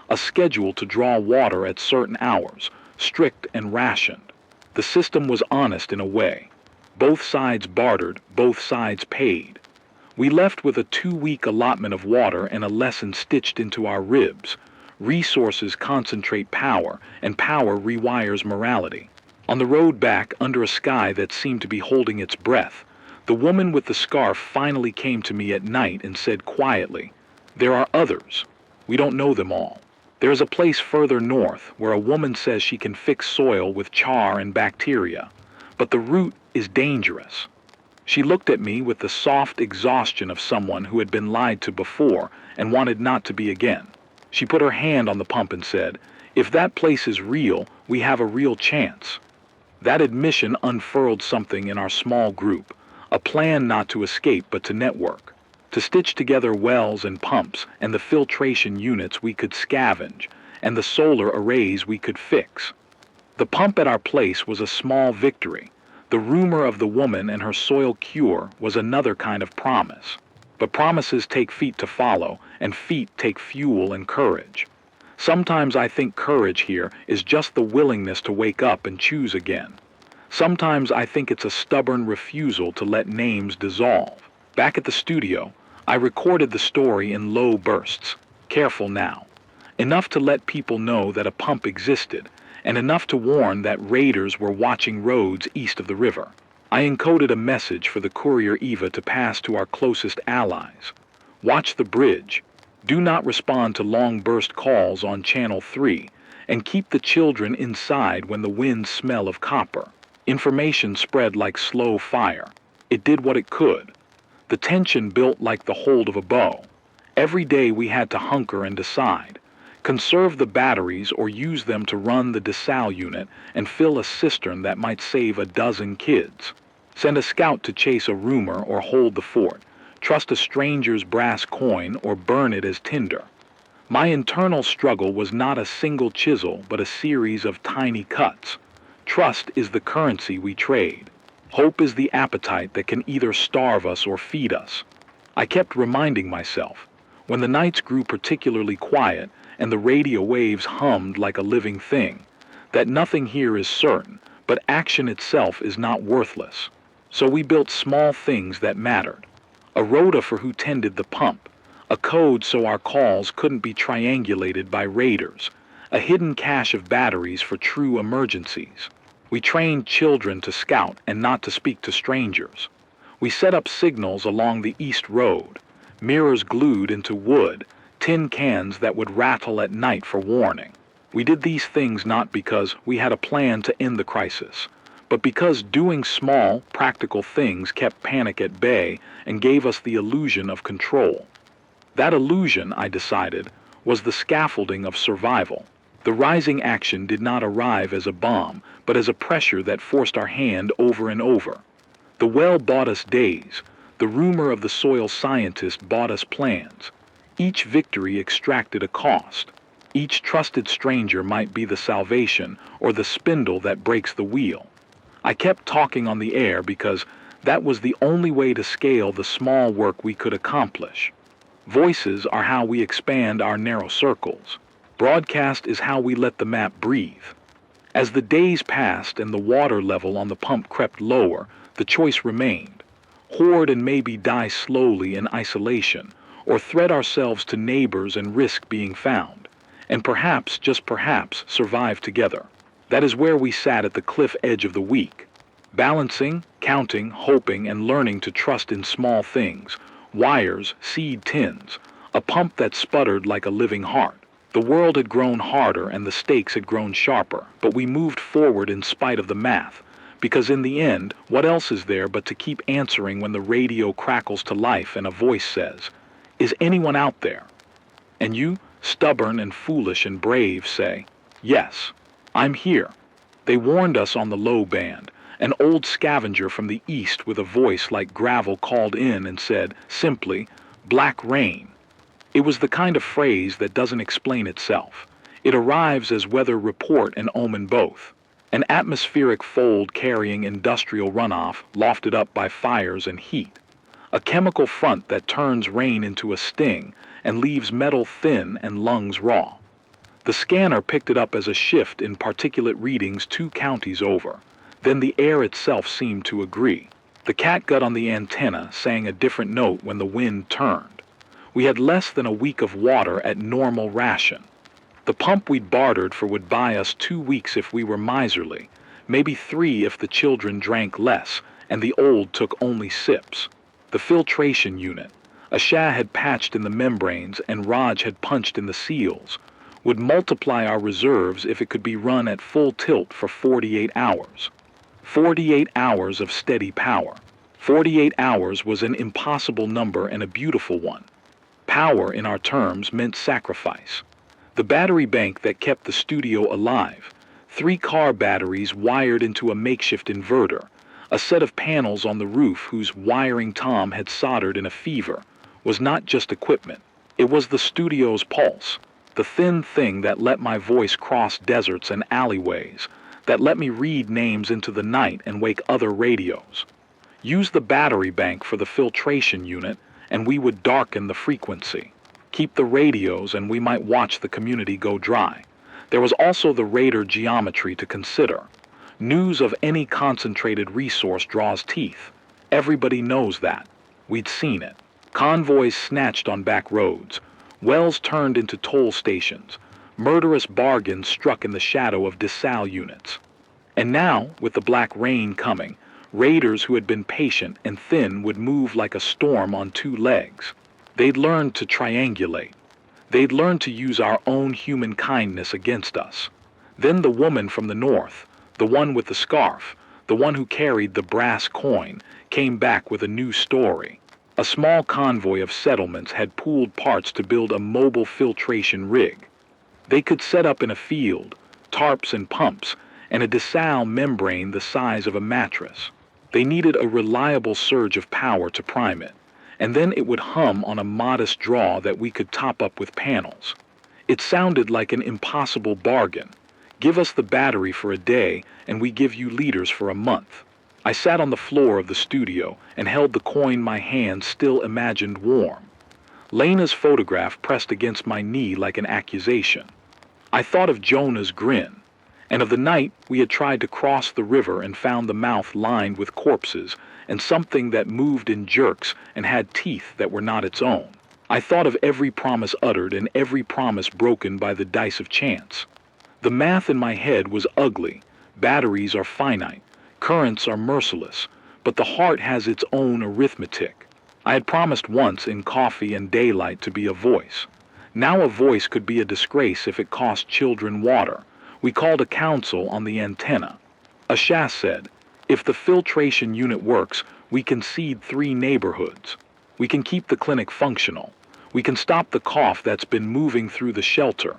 a schedule to draw water at certain hours, strict and rationed. The system was honest in a way. Both sides bartered, both sides paid. We left with a 2-week allotment of water and a lesson stitched into our ribs. Resources concentrate power, and power rewires morality. On the road back, under a sky that seemed to be holding its breath, the woman with the scarf finally came to me at night and said quietly, "There are others. We don't know them all. There is a place further north where a woman says she can fix soil with char and bacteria, but the root is dangerous." She looked at me with the soft exhaustion of someone who had been lied to before and wanted not to be again. She put her hand on the pump and said, "If that place is real, we have a real chance." That admission unfurled something in our small group, a plan not to escape but to network, to stitch together wells and pumps and the filtration units we could scavenge and the solar arrays we could fix. The pump at our place was a small victory. The rumor of the woman and her soil cure was another kind of promise. But promises take feet to follow, and feet take fuel and courage. Sometimes I think courage here is just the willingness to wake up and choose again. Sometimes I think it's a stubborn refusal to let names dissolve. Back at the studio, I recorded the story in low bursts, careful now. Enough to let people know that a pump existed, and enough to warn that raiders were watching roads east of the river. I encoded a message for the courier Eva to pass to our closest allies. Watch the bridge. Do not respond to long burst calls on Channel 3, and keep the children inside when the winds smell of copper. Information spread like slow fire. It did what it could. The tension built like the hold of a bow. Every day we had to hunker and decide. Conserve the batteries or use them to run the desal unit and fill a cistern that might save a dozen kids. Send a scout to chase a rumor or hold the fort. Trust a stranger's brass coin or burn it as tinder. My internal struggle was not a single chisel but a series of tiny cuts. Trust is the currency we trade. Hope is the appetite that can either starve us or feed us. I kept reminding myself, when the nights grew particularly quiet and the radio waves hummed like a living thing, that nothing here is certain, but action itself is not worthless. So we built small things that mattered. A rota for who tended the pump, a code so our calls couldn't be triangulated by raiders, a hidden cache of batteries for true emergencies. We trained children to scout and not to speak to strangers. We set up signals along the East Road, mirrors glued into wood, tin cans that would rattle at night for warning. We did these things not because we had a plan to end the crisis, but because doing small, practical things kept panic at bay and gave us the illusion of control. That illusion, I decided, was the scaffolding of survival. The rising action did not arrive as a bomb, but as a pressure that forced our hand over and over. The well bought us days. The rumor of the soil scientist bought us plans. Each victory extracted a cost. Each trusted stranger might be the salvation or the spindle that breaks the wheel. I kept talking on the air because that was the only way to scale the small work we could accomplish. Voices are how we expand our narrow circles. Broadcast is how we let the map breathe. As the days passed and the water level on the pump crept lower, the choice remained. Hoard and maybe die slowly in isolation, or thread ourselves to neighbors and risk being found, and perhaps, just perhaps, survive together. That is where we sat at the cliff edge of the week, balancing, counting, hoping, and learning to trust in small things, wires, seed tins, a pump that sputtered like a living heart. The world had grown harder and the stakes had grown sharper, but we moved forward in spite of the math, because in the end, what else is there but to keep answering when the radio crackles to life and a voice says, "Is anyone out there?" And you, stubborn and foolish and brave, say, "Yes, I'm here." They warned us on the low band, An old scavenger from the east with a voice like gravel called in and said, simply, "Black rain." It was the kind of phrase that doesn't explain itself. It arrives as weather report and omen both. An atmospheric fold carrying industrial runoff lofted up by fires and heat. A chemical front that turns rain into a sting and leaves metal thin and lungs raw. The scanner picked it up as a shift in particulate readings 2 counties over. Then the air itself seemed to agree. The catgut on the antenna sang a different note when the wind turned. We had less than a week of water at normal ration. The pump we'd bartered for would buy us 2 weeks if we were miserly, maybe 3 if the children drank less and the old took only sips. The filtration unit, a Shah had patched in the membranes and Raj had punched in the seals, would multiply our reserves if it could be run at full tilt for 48 hours. 48 hours of steady power. 48 hours was an impossible number and a beautiful one. Power, in our terms, meant sacrifice. The battery bank that kept the studio alive, 3 car batteries wired into a makeshift inverter, a set of panels on the roof whose wiring Tom had soldered in a fever, was not just equipment. It was the studio's pulse, the thin thing that let my voice cross deserts and alleyways, that let me read names into the night and wake other radios. Use the battery bank for the filtration unit, and we would darken the frequency. Keep the radios and we might watch the community go dry. There was also the radar geometry to consider. News of any concentrated resource draws teeth. Everybody knows that. We'd seen it. Convoys snatched on back roads. Wells turned into toll stations. Murderous bargains struck in the shadow of desal units. And now, with the black rain coming, raiders who had been patient and thin would move like a storm on 2 legs. They'd learned to triangulate. They'd learned to use our own human kindness against us. Then the woman from the north, the one with the scarf, the one who carried the brass coin, came back with a new story. A small convoy of settlements had pooled parts to build a mobile filtration rig. They could set up in a field, tarps and pumps, and a desal membrane the size of a mattress. They needed a reliable surge of power to prime it, and then it would hum on a modest draw that we could top up with panels. It sounded like an impossible bargain. Give us the battery for a day, and we give you liters for a month. I sat on the floor of the studio and held the coin my hand still imagined warm. Lena's photograph pressed against my knee like an accusation. I thought of Jonah's grin, and of the night we had tried to cross the river and found the mouth lined with corpses and something that moved in jerks and had teeth that were not its own. I thought of every promise uttered and every promise broken by the dice of chance. The math in my head was ugly. Batteries are finite. Currents are merciless. But the heart has its own arithmetic. I had promised once in coffee and daylight to be a voice. Now a voice could be a disgrace if it cost children water. We called a council on the antenna. A Shah said, if the filtration unit works, we can seed 3 neighborhoods. We can keep the clinic functional. We can stop the cough that's been moving through the shelter.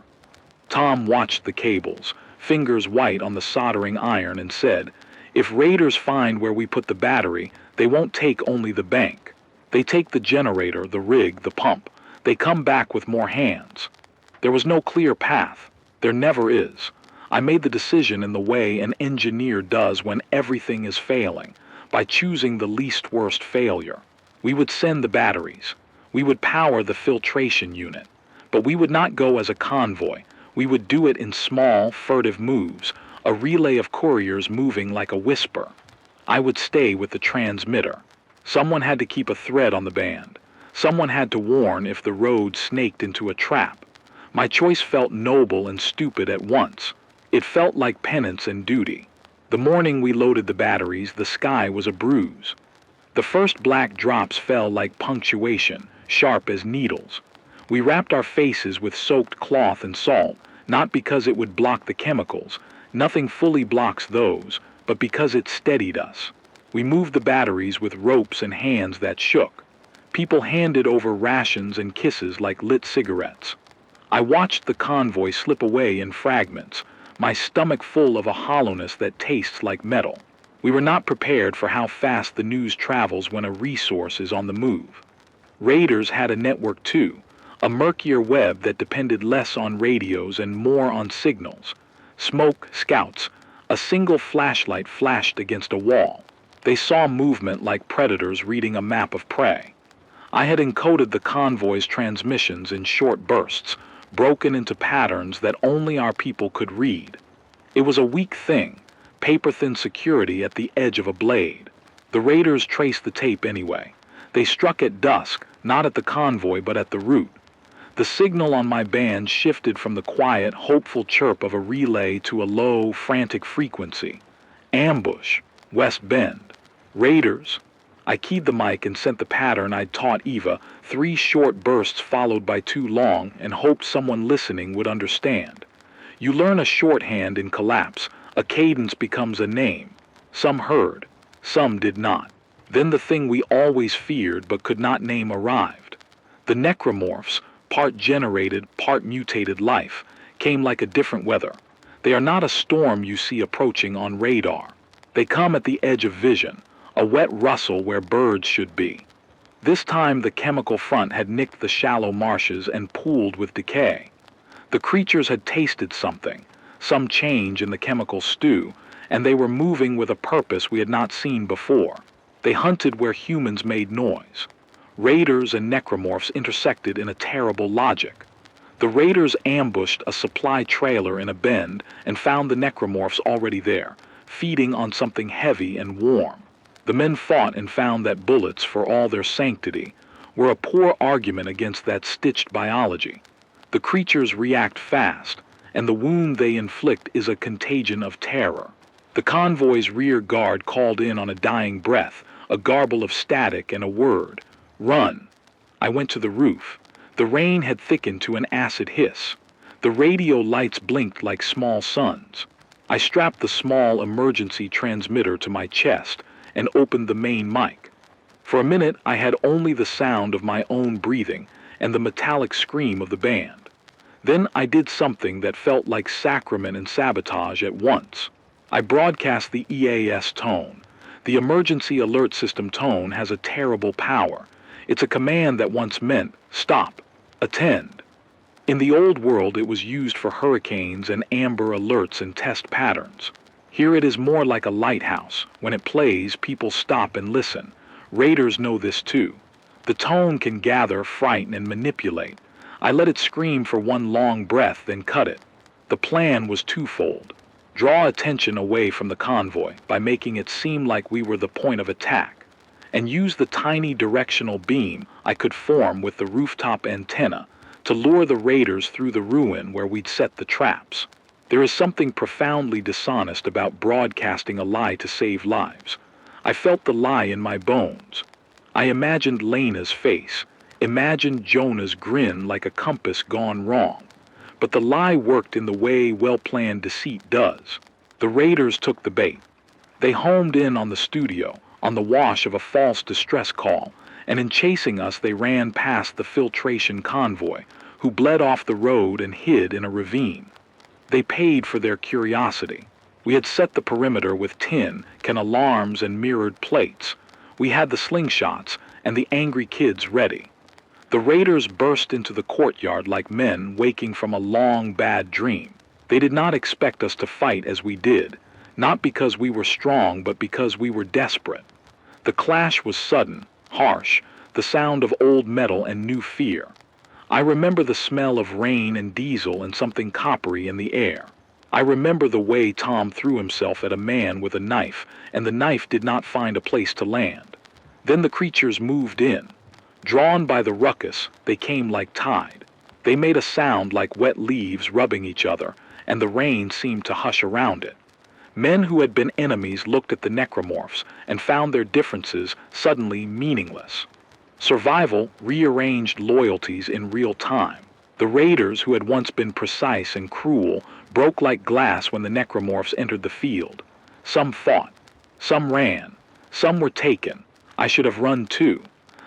Tom watched the cables, fingers white on the soldering iron, and said, if raiders find where we put the battery, they won't take only the bank. They take the generator, the rig, the pump. They come back with more hands. There was no clear path. There never is. I made the decision in the way an engineer does when everything is failing, by choosing the least worst failure. We would send the batteries. We would power the filtration unit. But we would not go as a convoy. We would do it in small, furtive moves, a relay of couriers moving like a whisper. I would stay with the transmitter. Someone had to keep a thread on the band. Someone had to warn if the road snaked into a trap. My choice felt noble and stupid at once. It felt like penance and duty. The morning we loaded the batteries, the sky was a bruise. The first black drops fell like punctuation, sharp as needles. We wrapped our faces with soaked cloth and salt, not because it would block the chemicals. Nothing fully blocks those, but because it steadied us. We moved the batteries with ropes and hands that shook. People handed over rations and kisses like lit cigarettes. I watched the convoy slip away in fragments, my stomach full of a hollowness that tastes like metal. We were not prepared for how fast the news travels when a resource is on the move. Raiders had a network too, a murkier web that depended less on radios and more on signals. Smoke, scouts. A single flashlight flashed against a wall. They saw movement like predators reading a map of prey. I had encoded the convoy's transmissions in short bursts, broken into patterns that only our people could read. It was a weak thing, paper-thin security at the edge of a blade. The raiders traced the tape anyway. They struck at dusk, not at the convoy but at the route. The signal on my band shifted from the quiet, hopeful chirp of a relay to a low, frantic frequency. Ambush, West Bend, Raiders. I keyed the mic and sent the pattern I'd taught Eva, 3 short bursts followed by 2 long, and hoped someone listening would understand. You learn a shorthand in collapse. A cadence becomes a name. Some heard, some did not. Then the thing we always feared but could not name arrived. The necromorphs, part generated, part mutated life, came like a different weather. They are not a storm you see approaching on radar. They come at the edge of vision, a wet rustle where birds should be. This time the chemical front had nicked the shallow marshes and pooled with decay. The creatures had tasted something, some change in the chemical stew, and they were moving with a purpose we had not seen before. They hunted where humans made noise. Raiders and necromorphs intersected in a terrible logic. The raiders ambushed a supply trailer in a bend and found the necromorphs already there, feeding on something heavy and warm. The men fought and found that bullets, for all their sanctity, were a poor argument against that stitched biology. The creatures react fast, and the wound they inflict is a contagion of terror. The convoy's rear guard called in on a dying breath, a garble of static and a word. Run. I went to the roof. The rain had thickened to an acid hiss. The radio lights blinked like small suns. I strapped the small emergency transmitter to my chest and opened the main mic. For a minute I had only the sound of my own breathing and the metallic scream of the band. Then I did something that felt like sacrament and sabotage at once. I broadcast the EAS tone. The emergency alert system tone has a terrible power. It's a command that once meant, stop, attend. In the old world it was used for hurricanes and amber alerts and test patterns. Here it is more like a lighthouse. When it plays, people stop and listen. Raiders know this too. The tone can gather, frighten, and manipulate. I let it scream for one long breath, then cut it. The plan was twofold. Draw attention away from the convoy by making it seem like we were the point of attack, and use the tiny directional beam I could form with the rooftop antenna to lure the raiders through the ruin where we'd set the traps. There is something profoundly dishonest about broadcasting a lie to save lives. I felt the lie in my bones. I imagined Lena's face, imagined Jonah's grin like a compass gone wrong. But the lie worked in the way well-planned deceit does. The raiders took the bait. They homed in on the studio, on the wash of a false distress call, and in chasing us they ran past the filtration convoy, who bled off the road and hid in a ravine. They paid for their curiosity. We had set the perimeter with tin, alarms, and mirrored plates. We had the slingshots and the angry kids ready. The raiders burst into the courtyard like men waking from a long, bad dream. They did not expect us to fight as we did, not because we were strong, but because we were desperate. The clash was sudden, harsh, the sound of old metal and new fear. I remember the smell of rain and diesel and something coppery in the air. I remember the way Tom threw himself at a man with a knife, and the knife did not find a place to land. Then the creatures moved in. Drawn by the ruckus, they came like tide. They made a sound like wet leaves rubbing each other, and the rain seemed to hush around it. Men who had been enemies looked at the necromorphs and found their differences suddenly meaningless. Survival rearranged loyalties in real time. The raiders, who had once been precise and cruel, broke like glass when the necromorphs entered the field. Some fought. Some ran. Some were taken. I should have run too.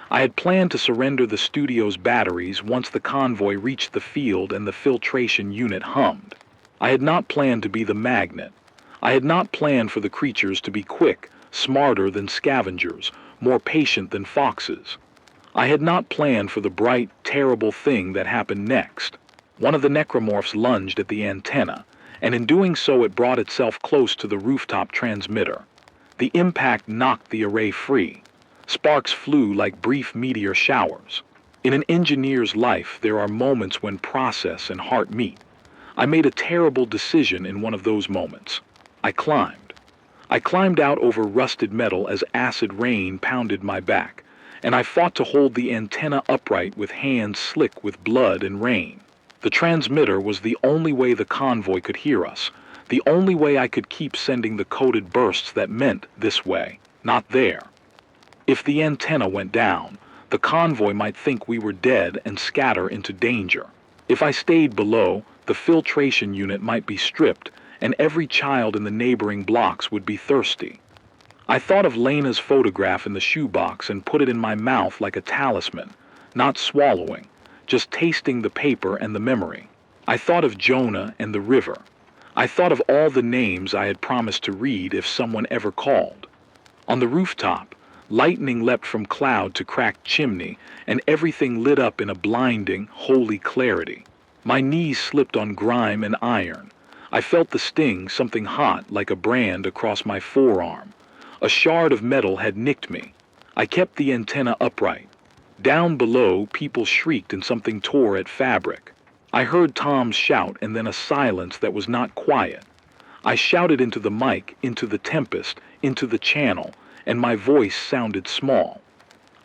I had planned to surrender the studio's batteries once the convoy reached the field and the filtration unit hummed. I had not planned to be the magnet. I had not planned for the creatures to be quick, smarter than scavengers, more patient than foxes. I had not planned for the bright, terrible thing that happened next. One of the necromorphs lunged at the antenna, and in doing so it brought itself close to the rooftop transmitter. The impact knocked the array free. Sparks flew like brief meteor showers. In an engineer's life, there are moments when process and heart meet. I made a terrible decision in one of those moments. I climbed. I climbed out over rusted metal as acid rain pounded my back, and I fought to hold the antenna upright with hands slick with blood and rain. The transmitter was the only way the convoy could hear us, the only way I could keep sending the coded bursts that meant this way, not there. If the antenna went down, the convoy might think we were dead and scatter into danger. If I stayed below, the filtration unit might be stripped, and every child in the neighboring blocks would be thirsty. I thought of Lena's photograph in the shoebox and put it in my mouth like a talisman, not swallowing, just tasting the paper and the memory. I thought of Jonah and the river. I thought of all the names I had promised to read if someone ever called. On the rooftop, lightning leapt from cloud to cracked chimney, and everything lit up in a blinding, holy clarity. My knees slipped on grime and iron. I felt the sting, something hot like a brand across my forearm. A shard of metal had nicked me. I kept the antenna upright. Down below, people shrieked and something tore at fabric. I heard Tom's shout and then a silence that was not quiet. I shouted into the mic, into the tempest, into the channel, and my voice sounded small.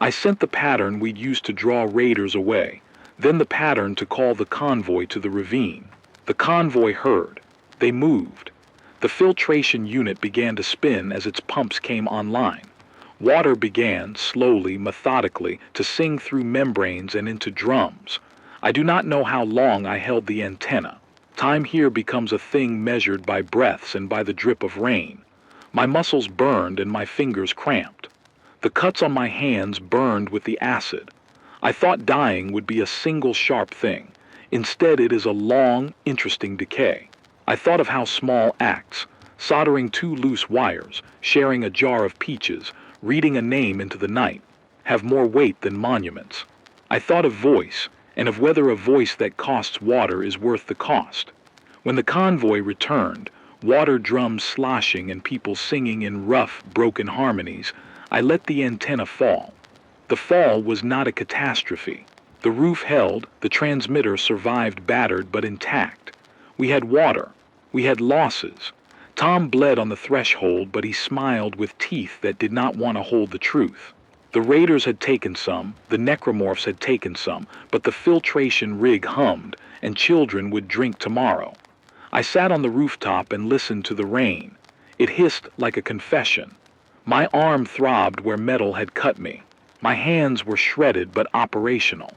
I sent the pattern we'd used to draw raiders away, then the pattern to call the convoy to the ravine. The convoy heard. They moved. The filtration unit began to spin as its pumps came online. Water began, slowly, methodically, to sing through membranes and into drums. I do not know how long I held the antenna. Time here becomes a thing measured by breaths and by the drip of rain. My muscles burned and my fingers cramped. The cuts on my hands burned with the acid. I thought dying would be a single sharp thing. Instead, it is a long, interesting decay. I thought of how small acts, soldering 2 loose wires, sharing a jar of peaches, reading a name into the night, have more weight than monuments. I thought of voice, and of whether a voice that costs water is worth the cost. When the convoy returned, water drums sloshing and people singing in rough, broken harmonies, I let the antenna fall. The fall was not a catastrophe. The roof held, the transmitter survived battered but intact. We had water. We had losses. Tom bled on the threshold, but he smiled with teeth that did not want to hold the truth. The raiders had taken some, the necromorphs had taken some, but the filtration rig hummed, and children would drink tomorrow. I sat on the rooftop and listened to the rain. It hissed like a confession. My arm throbbed where metal had cut me. My hands were shredded but operational.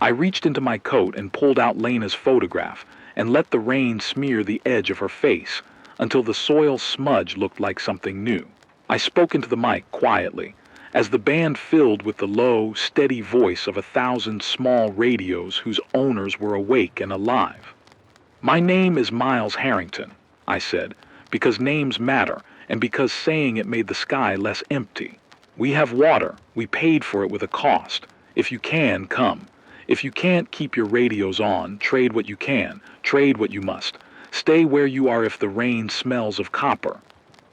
I reached into my coat and pulled out Lena's photograph and let the rain smear the edge of her face until the soil smudge looked like something new. I spoke into the mic quietly, as the band filled with the low, steady voice of 1,000 small radios whose owners were awake and alive. "My name is Miles Harrington," I said, "because names matter and because saying it made the sky less empty. We have water. We paid for it with a cost. If you can, come. If you can't, keep your radios on, trade what you can, trade what you must. Stay where you are if the rain smells of copper."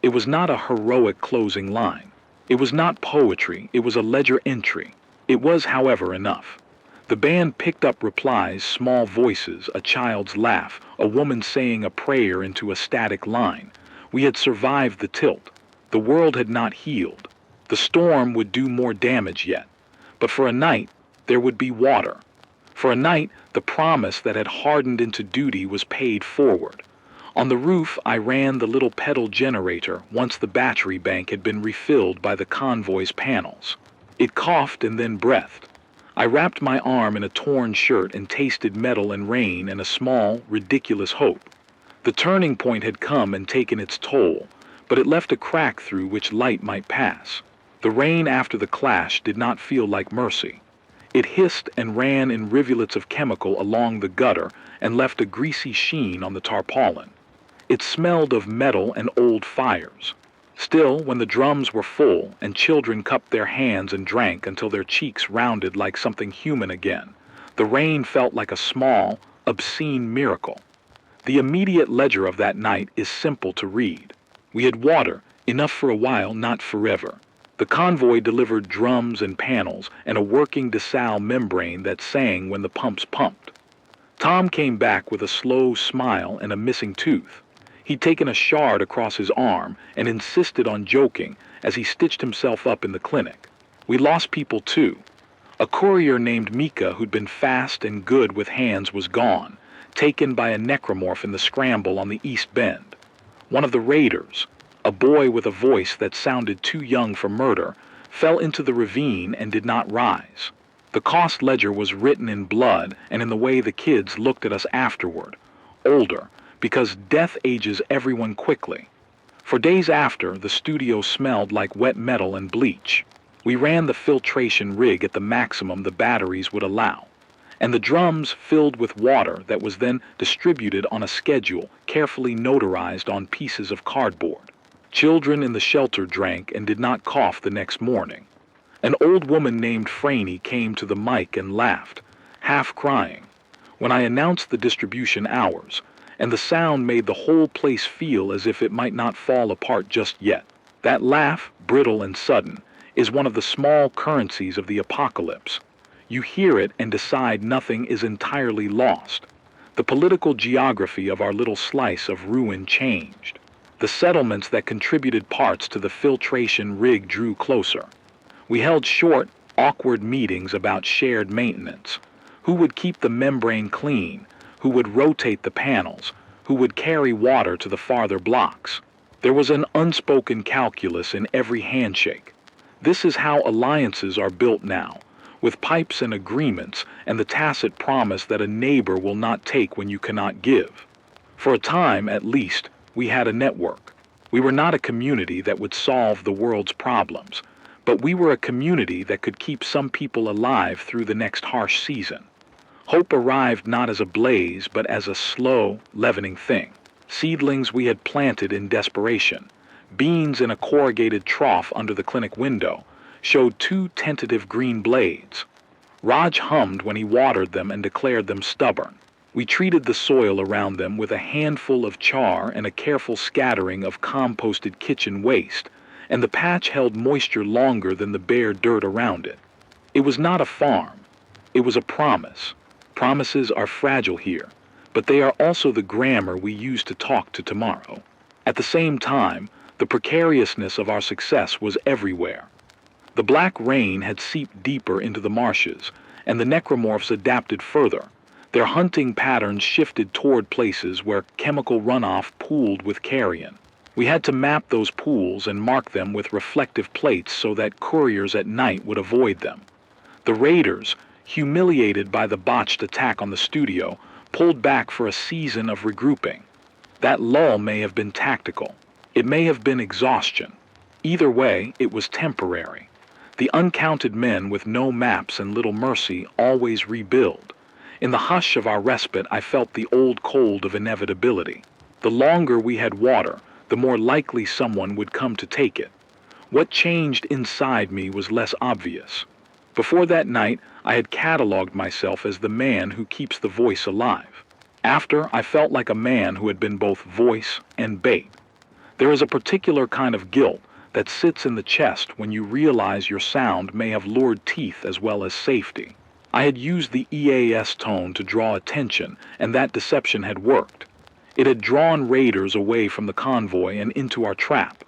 It was not a heroic closing line. It was not poetry, it was a ledger entry. It was, however, enough. The band picked up replies, small voices, a child's laugh, a woman saying a prayer into a static line. We had survived the tilt. The world had not healed. The storm would do more damage yet. But for a night, there would be water. For a night, the promise that had hardened into duty was paid forward. On the roof, I ran the little pedal generator once the battery bank had been refilled by the convoy's panels. It coughed and then breathed. I wrapped my arm in a torn shirt and tasted metal and rain and a small, ridiculous hope. The turning point had come and taken its toll, but it left a crack through which light might pass. The rain after the clash did not feel like mercy. It hissed and ran in rivulets of chemical along the gutter and left a greasy sheen on the tarpaulin. It smelled of metal and old fires. Still, when the drums were full and children cupped their hands and drank until their cheeks rounded like something human again, the rain felt like a small, obscene miracle. The immediate ledger of that night is simple to read. We had water, enough for a while, not forever. The convoy delivered drums and panels and a working desal membrane that sang when the pumps pumped. Tom came back with a slow smile and a missing tooth. He'd taken a shard across his arm and insisted on joking as he stitched himself up in the clinic. We lost people too. A courier named Mika who'd been fast and good with hands was gone, taken by a necromorph in the scramble on the East Bend. One of the raiders, a boy with a voice that sounded too young for murder, fell into the ravine and did not rise. The cost ledger was written in blood and in the way the kids looked at us afterward, older, because death ages everyone quickly. For days after, the studio smelled like wet metal and bleach. We ran the filtration rig at the maximum the batteries would allow, and the drums filled with water that was then distributed on a schedule carefully notarized on pieces of cardboard. Children in the shelter drank and did not cough the next morning. An old woman named Franny came to the mic and laughed, half crying, when I announced the distribution hours, and the sound made the whole place feel as if it might not fall apart just yet. That laugh, brittle and sudden, is one of the small currencies of the apocalypse. You hear it and decide nothing is entirely lost. The political geography of our little slice of ruin changed. The settlements that contributed parts to the filtration rig drew closer. We held short, awkward meetings about shared maintenance. Who would keep the membrane clean? Who would rotate the panels? Who would carry water to the farther blocks? There was an unspoken calculus in every handshake. This is how alliances are built now, with pipes and agreements and the tacit promise that a neighbor will not take when you cannot give. For a time, at least, we had a network. We were not a community that would solve the world's problems, but we were a community that could keep some people alive through the next harsh season. Hope arrived not as a blaze, but as a slow, leavening thing. Seedlings we had planted in desperation, beans in a corrugated trough under the clinic window, showed two tentative green blades. Raj hummed when he watered them and declared them stubborn. We treated the soil around them with a handful of char and a careful scattering of composted kitchen waste, and the patch held moisture longer than the bare dirt around it. It was not a farm. It was a promise. Promises are fragile here, but they are also the grammar we use to talk to tomorrow. At the same time, the precariousness of our success was everywhere. The black rain had seeped deeper into the marshes, and the necromorphs adapted further. Their hunting patterns shifted toward places where chemical runoff pooled with carrion. We had to map those pools and mark them with reflective plates so that couriers at night would avoid them. The raiders, humiliated by the botched attack on the studio, pulled back for a season of regrouping. That lull may have been tactical. It may have been exhaustion. Either way, it was temporary. The uncounted men with no maps and little mercy always rebuild. In the hush of our respite, I felt the old cold of inevitability. The longer we had water, the more likely someone would come to take it. What changed inside me was less obvious. Before that night, I had cataloged myself as the man who keeps the voice alive. After, I felt like a man who had been both voice and bait. There is a particular kind of guilt that sits in the chest when you realize your sound may have lured teeth as well as safety. I had used the EAS tone to draw attention, and that deception had worked. It had drawn raiders away from the convoy and into our trap.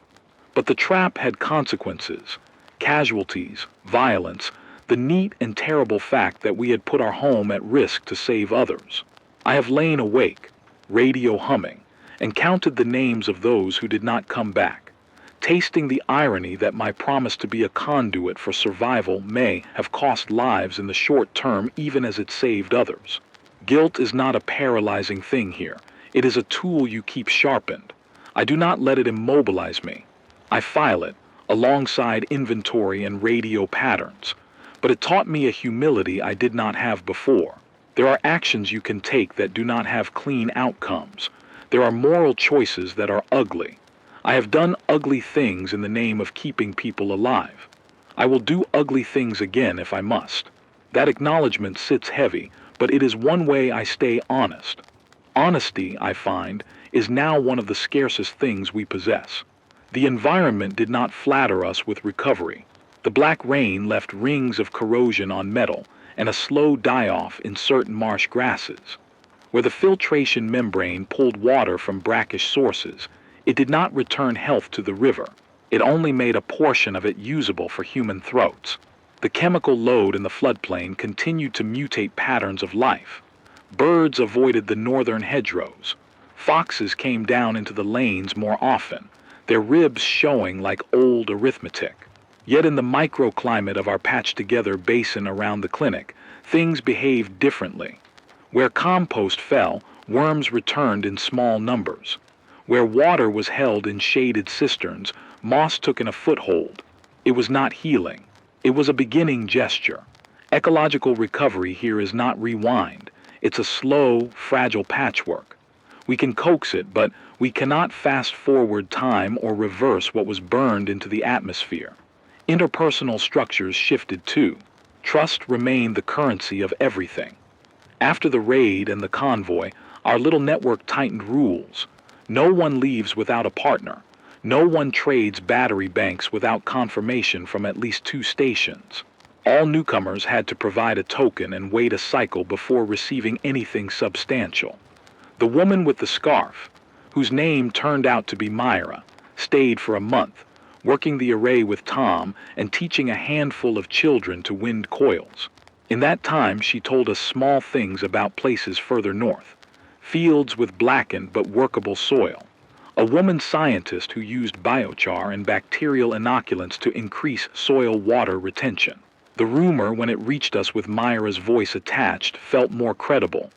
But the trap had consequences, casualties, violence, the neat and terrible fact that we had put our home at risk to save others. I have lain awake, radio humming, and counted the names of those who did not come back, tasting the irony that my promise to be a conduit for survival may have cost lives in the short term even as it saved others. Guilt is not a paralyzing thing here. It is a tool you keep sharpened. I do not let it immobilize me. I file it, alongside inventory and radio patterns. But it taught me a humility I did not have before. There are actions you can take that do not have clean outcomes. There are moral choices that are ugly. I have done ugly things in the name of keeping people alive. I will do ugly things again if I must. That acknowledgement sits heavy, but it is one way I stay honest. Honesty, I find, is now one of the scarcest things we possess. The environment did not flatter us with recovery. The black rain left rings of corrosion on metal and a slow die-off in certain marsh grasses. Where the filtration membrane pulled water from brackish sources, it did not return health to the river. It only made a portion of it usable for human throats. The chemical load in the floodplain continued to mutate patterns of life. Birds avoided the northern hedgerows. Foxes came down into the lanes more often, their ribs showing like old arithmetic. Yet in the microclimate of our patched-together basin around the clinic, things behaved differently. Where compost fell, worms returned in small numbers. Where water was held in shaded cisterns, moss took in a foothold. It was not healing. It was a beginning gesture. Ecological recovery here is not rewind. It's a slow, fragile patchwork. We can coax it, but we cannot fast-forward time or reverse what was burned into the atmosphere. Interpersonal structures shifted too. Trust remained the currency of everything. After the raid and the convoy, our little network tightened rules. No one leaves without a partner. No one trades battery banks without confirmation from at least 2 stations. All newcomers had to provide a token and wait a cycle before receiving anything substantial. The woman with the scarf, whose name turned out to be Myra, stayed for a month, working the array with Tom and teaching a handful of children to wind coils. In that time, she told us small things about places further north, fields with blackened but workable soil, a woman scientist who used biochar and bacterial inoculants to increase soil water retention. The rumor, when it reached us with Myra's voice attached, felt more credible.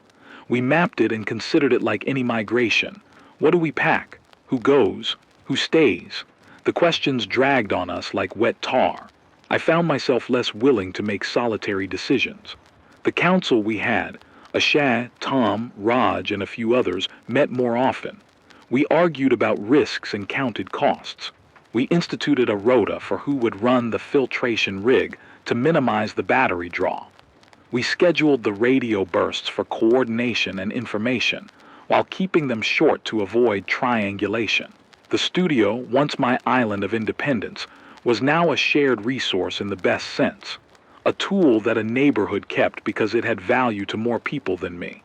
We mapped it and considered it like any migration. What do we pack? Who goes? Who stays? The questions dragged on us like wet tar. I found myself less willing to make solitary decisions. The council we had, Ashad, Tom, Raj, and a few others, met more often. We argued about risks and counted costs. We instituted a rota for who would run the filtration rig to minimize the battery draw. We scheduled the radio bursts for coordination and information, while keeping them short to avoid triangulation. The studio, once my island of independence, was now a shared resource in the best sense, a tool that a neighborhood kept because it had value to more people than me.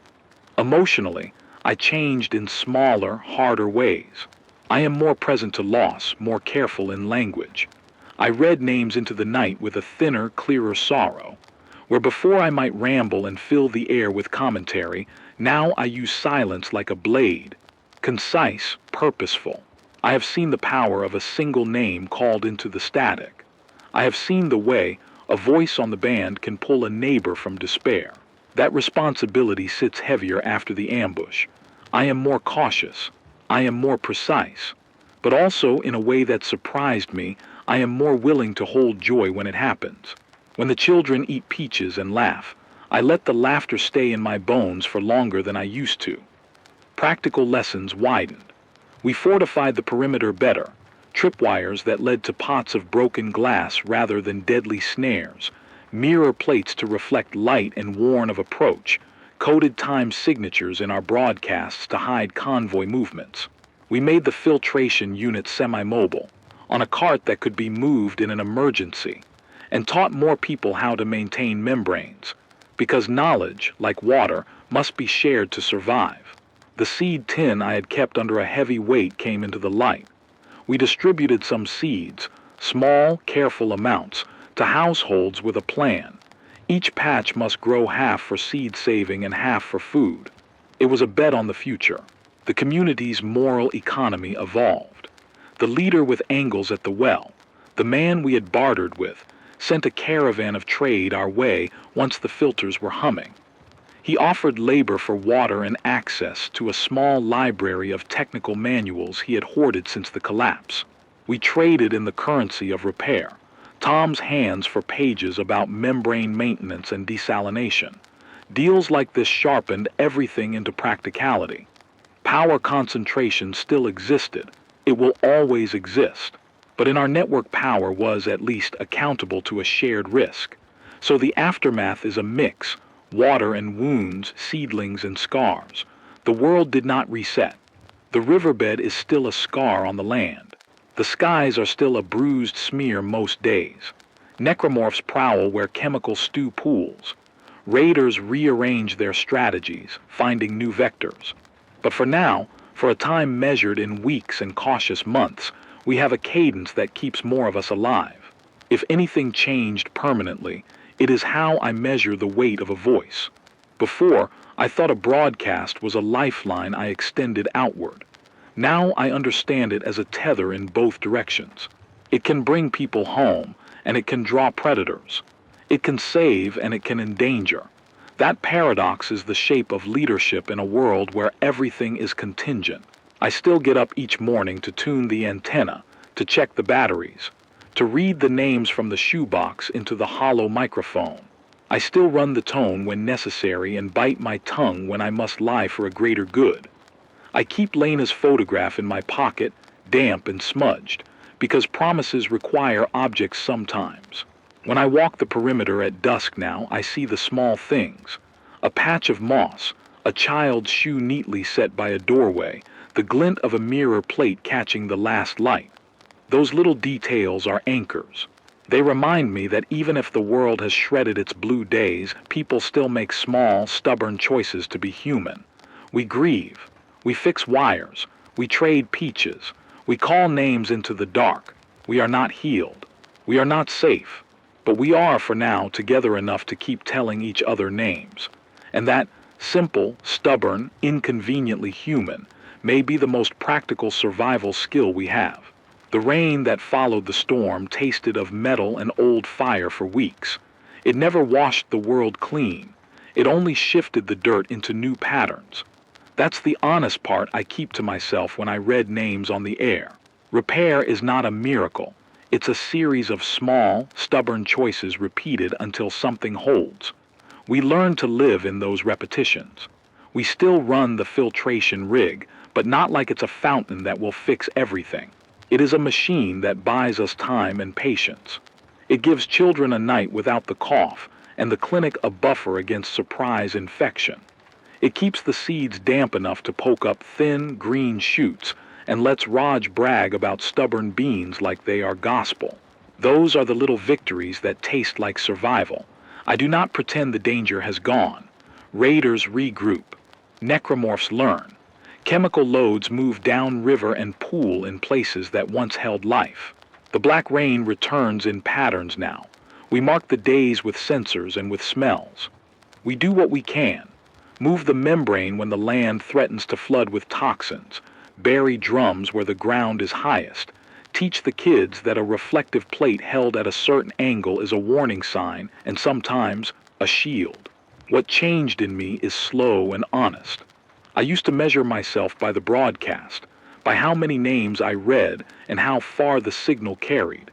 Emotionally, I changed in smaller, harder ways. I am more present to loss, more careful in language. I read names into the night with a thinner, clearer sorrow. Where before I might ramble and fill the air with commentary, now I use silence like a blade. Concise, purposeful. I have seen the power of a single name called into the static. I have seen the way a voice on the band can pull a neighbor from despair. That responsibility sits heavier after the ambush. I am more cautious. I am more precise. But also, in a way that surprised me, I am more willing to hold joy when it happens. When the children eat peaches and laugh, I let the laughter stay in my bones for longer than I used to. Practical lessons widened. We fortified the perimeter better, tripwires that led to pots of broken glass rather than deadly snares, mirror plates to reflect light and warn of approach, coded time signatures in our broadcasts to hide convoy movements. We made the filtration unit semi-mobile, on a cart that could be moved in an emergency, and taught more people how to maintain membranes, because knowledge, like water, must be shared to survive. The seed tin I had kept under a heavy weight came into the light. We distributed some seeds, small, careful amounts, to households with a plan. Each patch must grow half for seed saving and half for food. It was a bet on the future. The community's moral economy evolved. The leader with angles at the well, the man we had bartered with, sent a caravan of trade our way once the filters were humming. He offered labor for water and access to a small library of technical manuals he had hoarded since the collapse. We traded in the currency of repair, Tom's hands for pages about membrane maintenance and desalination. Deals like this sharpened everything into practicality. Power concentration still existed. It will always exist. But in our network, power was at least accountable to a shared risk. So the aftermath is a mix: water and wounds, seedlings and scars. The world did not reset. The riverbed is still a scar on the land. The skies are still a bruised smear most days. Necromorphs prowl where chemical stew pools. Raiders rearrange their strategies, finding new vectors. But for now, for a time measured in weeks and cautious months, we have a cadence that keeps more of us alive. If anything changed permanently, it is how I measure the weight of a voice. Before, I thought a broadcast was a lifeline I extended outward. Now I understand it as a tether in both directions. It can bring people home, and it can draw predators. It can save, and it can endanger. That paradox is the shape of leadership in a world where everything is contingent. I still get up each morning to tune the antenna, to check the batteries, to read the names from the shoebox into the hollow microphone. I still run the tone when necessary and bite my tongue when I must lie for a greater good. I keep Lena's photograph in my pocket, damp and smudged, because promises require objects sometimes. When I walk the perimeter at dusk now, I see the small things: a patch of moss, a child's shoe neatly set by a doorway, the glint of a mirror plate catching the last light. Those little details are anchors. They remind me that even if the world has shredded its blue days, people still make small, stubborn choices to be human. We grieve. We fix wires. We trade peaches. We call names into the dark. We are not healed. We are not safe. But we are, for now, together enough to keep telling each other names. And that simple, stubborn, inconveniently human may be the most practical survival skill we have. The rain that followed the storm tasted of metal and old fire for weeks. It never washed the world clean. It only shifted the dirt into new patterns. That's the honest part I keep to myself when I read names on the air. Repair is not a miracle. It's a series of small, stubborn choices repeated until something holds. We learn to live in those repetitions. We still run the filtration rig, but not like it's a fountain that will fix everything. It is a machine that buys us time and patience. It gives children a night without the cough, and the clinic a buffer against surprise infection. It keeps the seeds damp enough to poke up thin, green shoots, and lets Raj brag about stubborn beans like they are gospel. Those are the little victories that taste like survival. I do not pretend the danger has gone. Raiders regroup. Necromorphs learn. Chemical loads move down river and pool in places that once held life. The black rain returns in patterns now. We mark the days with sensors and with smells. We do what we can. Move the membrane when the land threatens to flood with toxins. Bury drums where the ground is highest. Teach the kids that a reflective plate held at a certain angle is a warning sign and sometimes a shield. What changed in me is slow and honest. I used to measure myself by the broadcast, by how many names I read and how far the signal carried.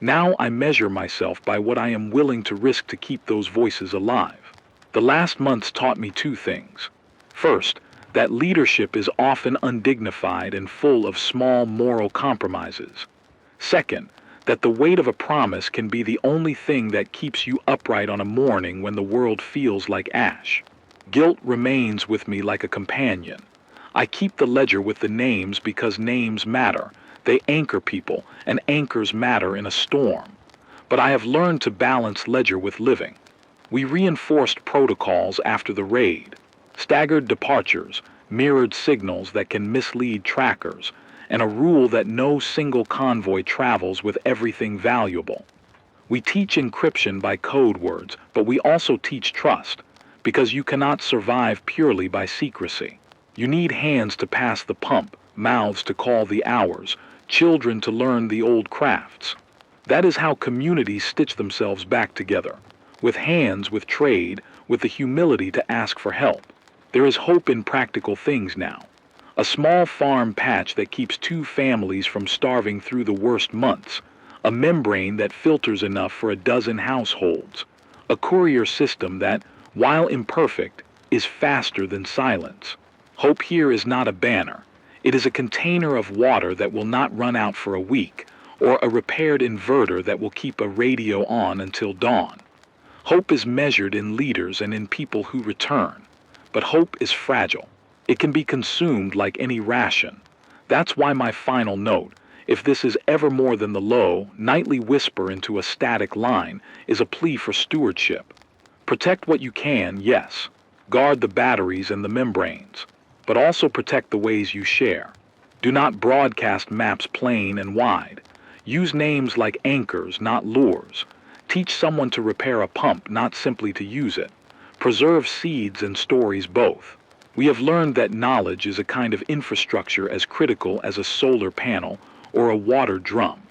Now I measure myself by what I am willing to risk to keep those voices alive. The last months taught me two things. First, that leadership is often undignified and full of small moral compromises. Second, that the weight of a promise can be the only thing that keeps you upright on a morning when the world feels like ash. Guilt remains with me like a companion. I keep the ledger with the names because names matter. They anchor people, and anchors matter in a storm. But I have learned to balance ledger with living. We reinforced protocols after the raid. Staggered departures, mirrored signals that can mislead trackers, and a rule that no single convoy travels with everything valuable. We teach encryption by code words, but we also teach trust, because you cannot survive purely by secrecy. You need hands to pass the pump, mouths to call the hours, children to learn the old crafts. That is how communities stitch themselves back together, with hands, with trade, with the humility to ask for help. There is hope in practical things now. A small farm patch that keeps 2 families from starving through the worst months. A membrane that filters enough for a dozen households. A courier system that, while imperfect, is faster than silence. Hope here is not a banner. It is a container of water that will not run out for a week, or a repaired inverter that will keep a radio on until dawn. Hope is measured in liters and in people who return. But hope is fragile. It can be consumed like any ration. That's why my final note, if this is ever more than the low, nightly whisper into a static line, is a plea for stewardship. Protect what you can, yes. Guard the batteries and the membranes. But also protect the ways you share. Do not broadcast maps plain and wide. Use names like anchors, not lures. Teach someone to repair a pump, not simply to use it. Preserve seeds and stories both. We have learned that knowledge is a kind of infrastructure as critical as a solar panel or a water drum.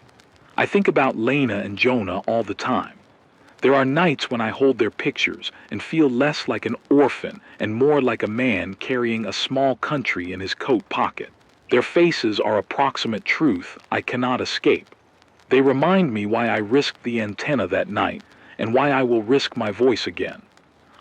I think about Lena and Jonah all the time. There are nights when I hold their pictures and feel less like an orphan and more like a man carrying a small country in his coat pocket. Their faces are approximate truth I cannot escape. They remind me why I risked the antenna that night and why I will risk my voice again.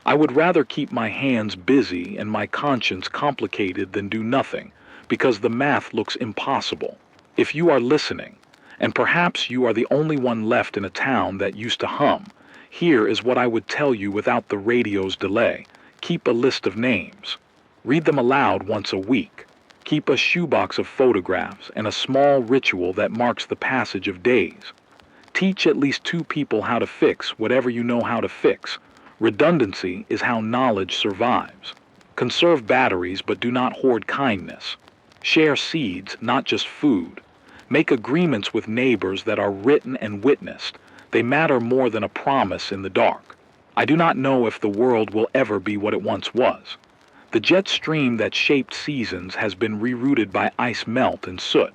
I would rather keep my hands busy and my conscience complicated than do nothing, because the math looks impossible. If you are listening, and perhaps you are the only one left in a town that used to hum, here is what I would tell you without the radio's delay. Keep a list of names. Read them aloud once a week. Keep a shoebox of photographs and a small ritual that marks the passage of days. Teach at least 2 people how to fix whatever you know how to fix. Redundancy is how knowledge survives. Conserve batteries, but do not hoard kindness. Share seeds, not just food. Make agreements with neighbors that are written and witnessed. They matter more than a promise in the dark. I do not know if the world will ever be what it once was. The jet stream that shaped seasons has been rerouted by ice melt and soot.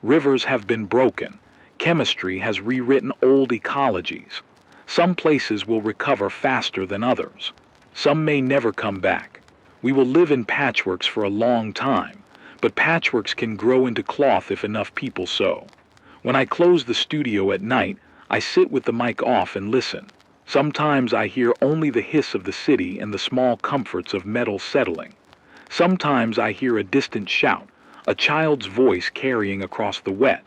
Rivers have been broken. Chemistry has rewritten old ecologies. Some places will recover faster than others. Some may never come back. We will live in patchworks for a long time, but patchworks can grow into cloth if enough people sew. When I close the studio at night, I sit with the mic off and listen. Sometimes I hear only the hiss of the city and the small comforts of metal settling. Sometimes I hear a distant shout, a child's voice carrying across the wet.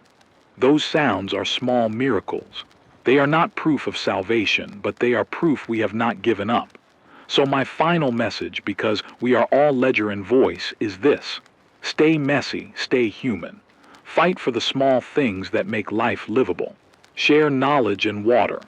Those sounds are small miracles. They are not proof of salvation, but they are proof we have not given up. So my final message, because we are all ledger and voice, is this. Stay messy, stay human. Fight for the small things that make life livable. Share knowledge and water.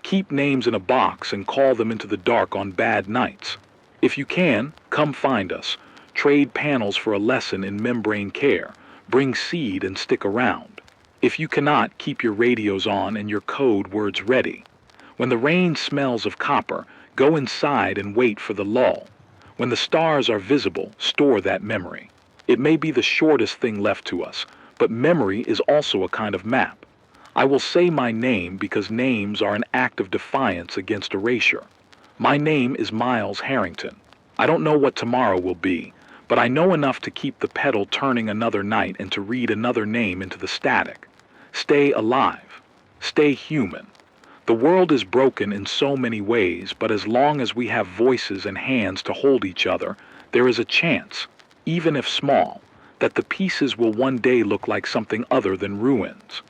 Keep names in a box and call them into the dark on bad nights. If you can, come find us. Trade panels for a lesson in membrane care. Bring seed and stick around. If you cannot, keep your radios on and your code words ready. When the rain smells of copper, go inside and wait for the lull. When the stars are visible, store that memory. It may be the shortest thing left to us, but memory is also a kind of map. I will say my name because names are an act of defiance against erasure. My name is Miles Harrington. I don't know what tomorrow will be, but I know enough to keep the pedal turning another night and to read another name into the static. Stay alive. Stay human. The world is broken in so many ways, but as long as we have voices and hands to hold each other, there is a chance, even if small, that the pieces will one day look like something other than ruins.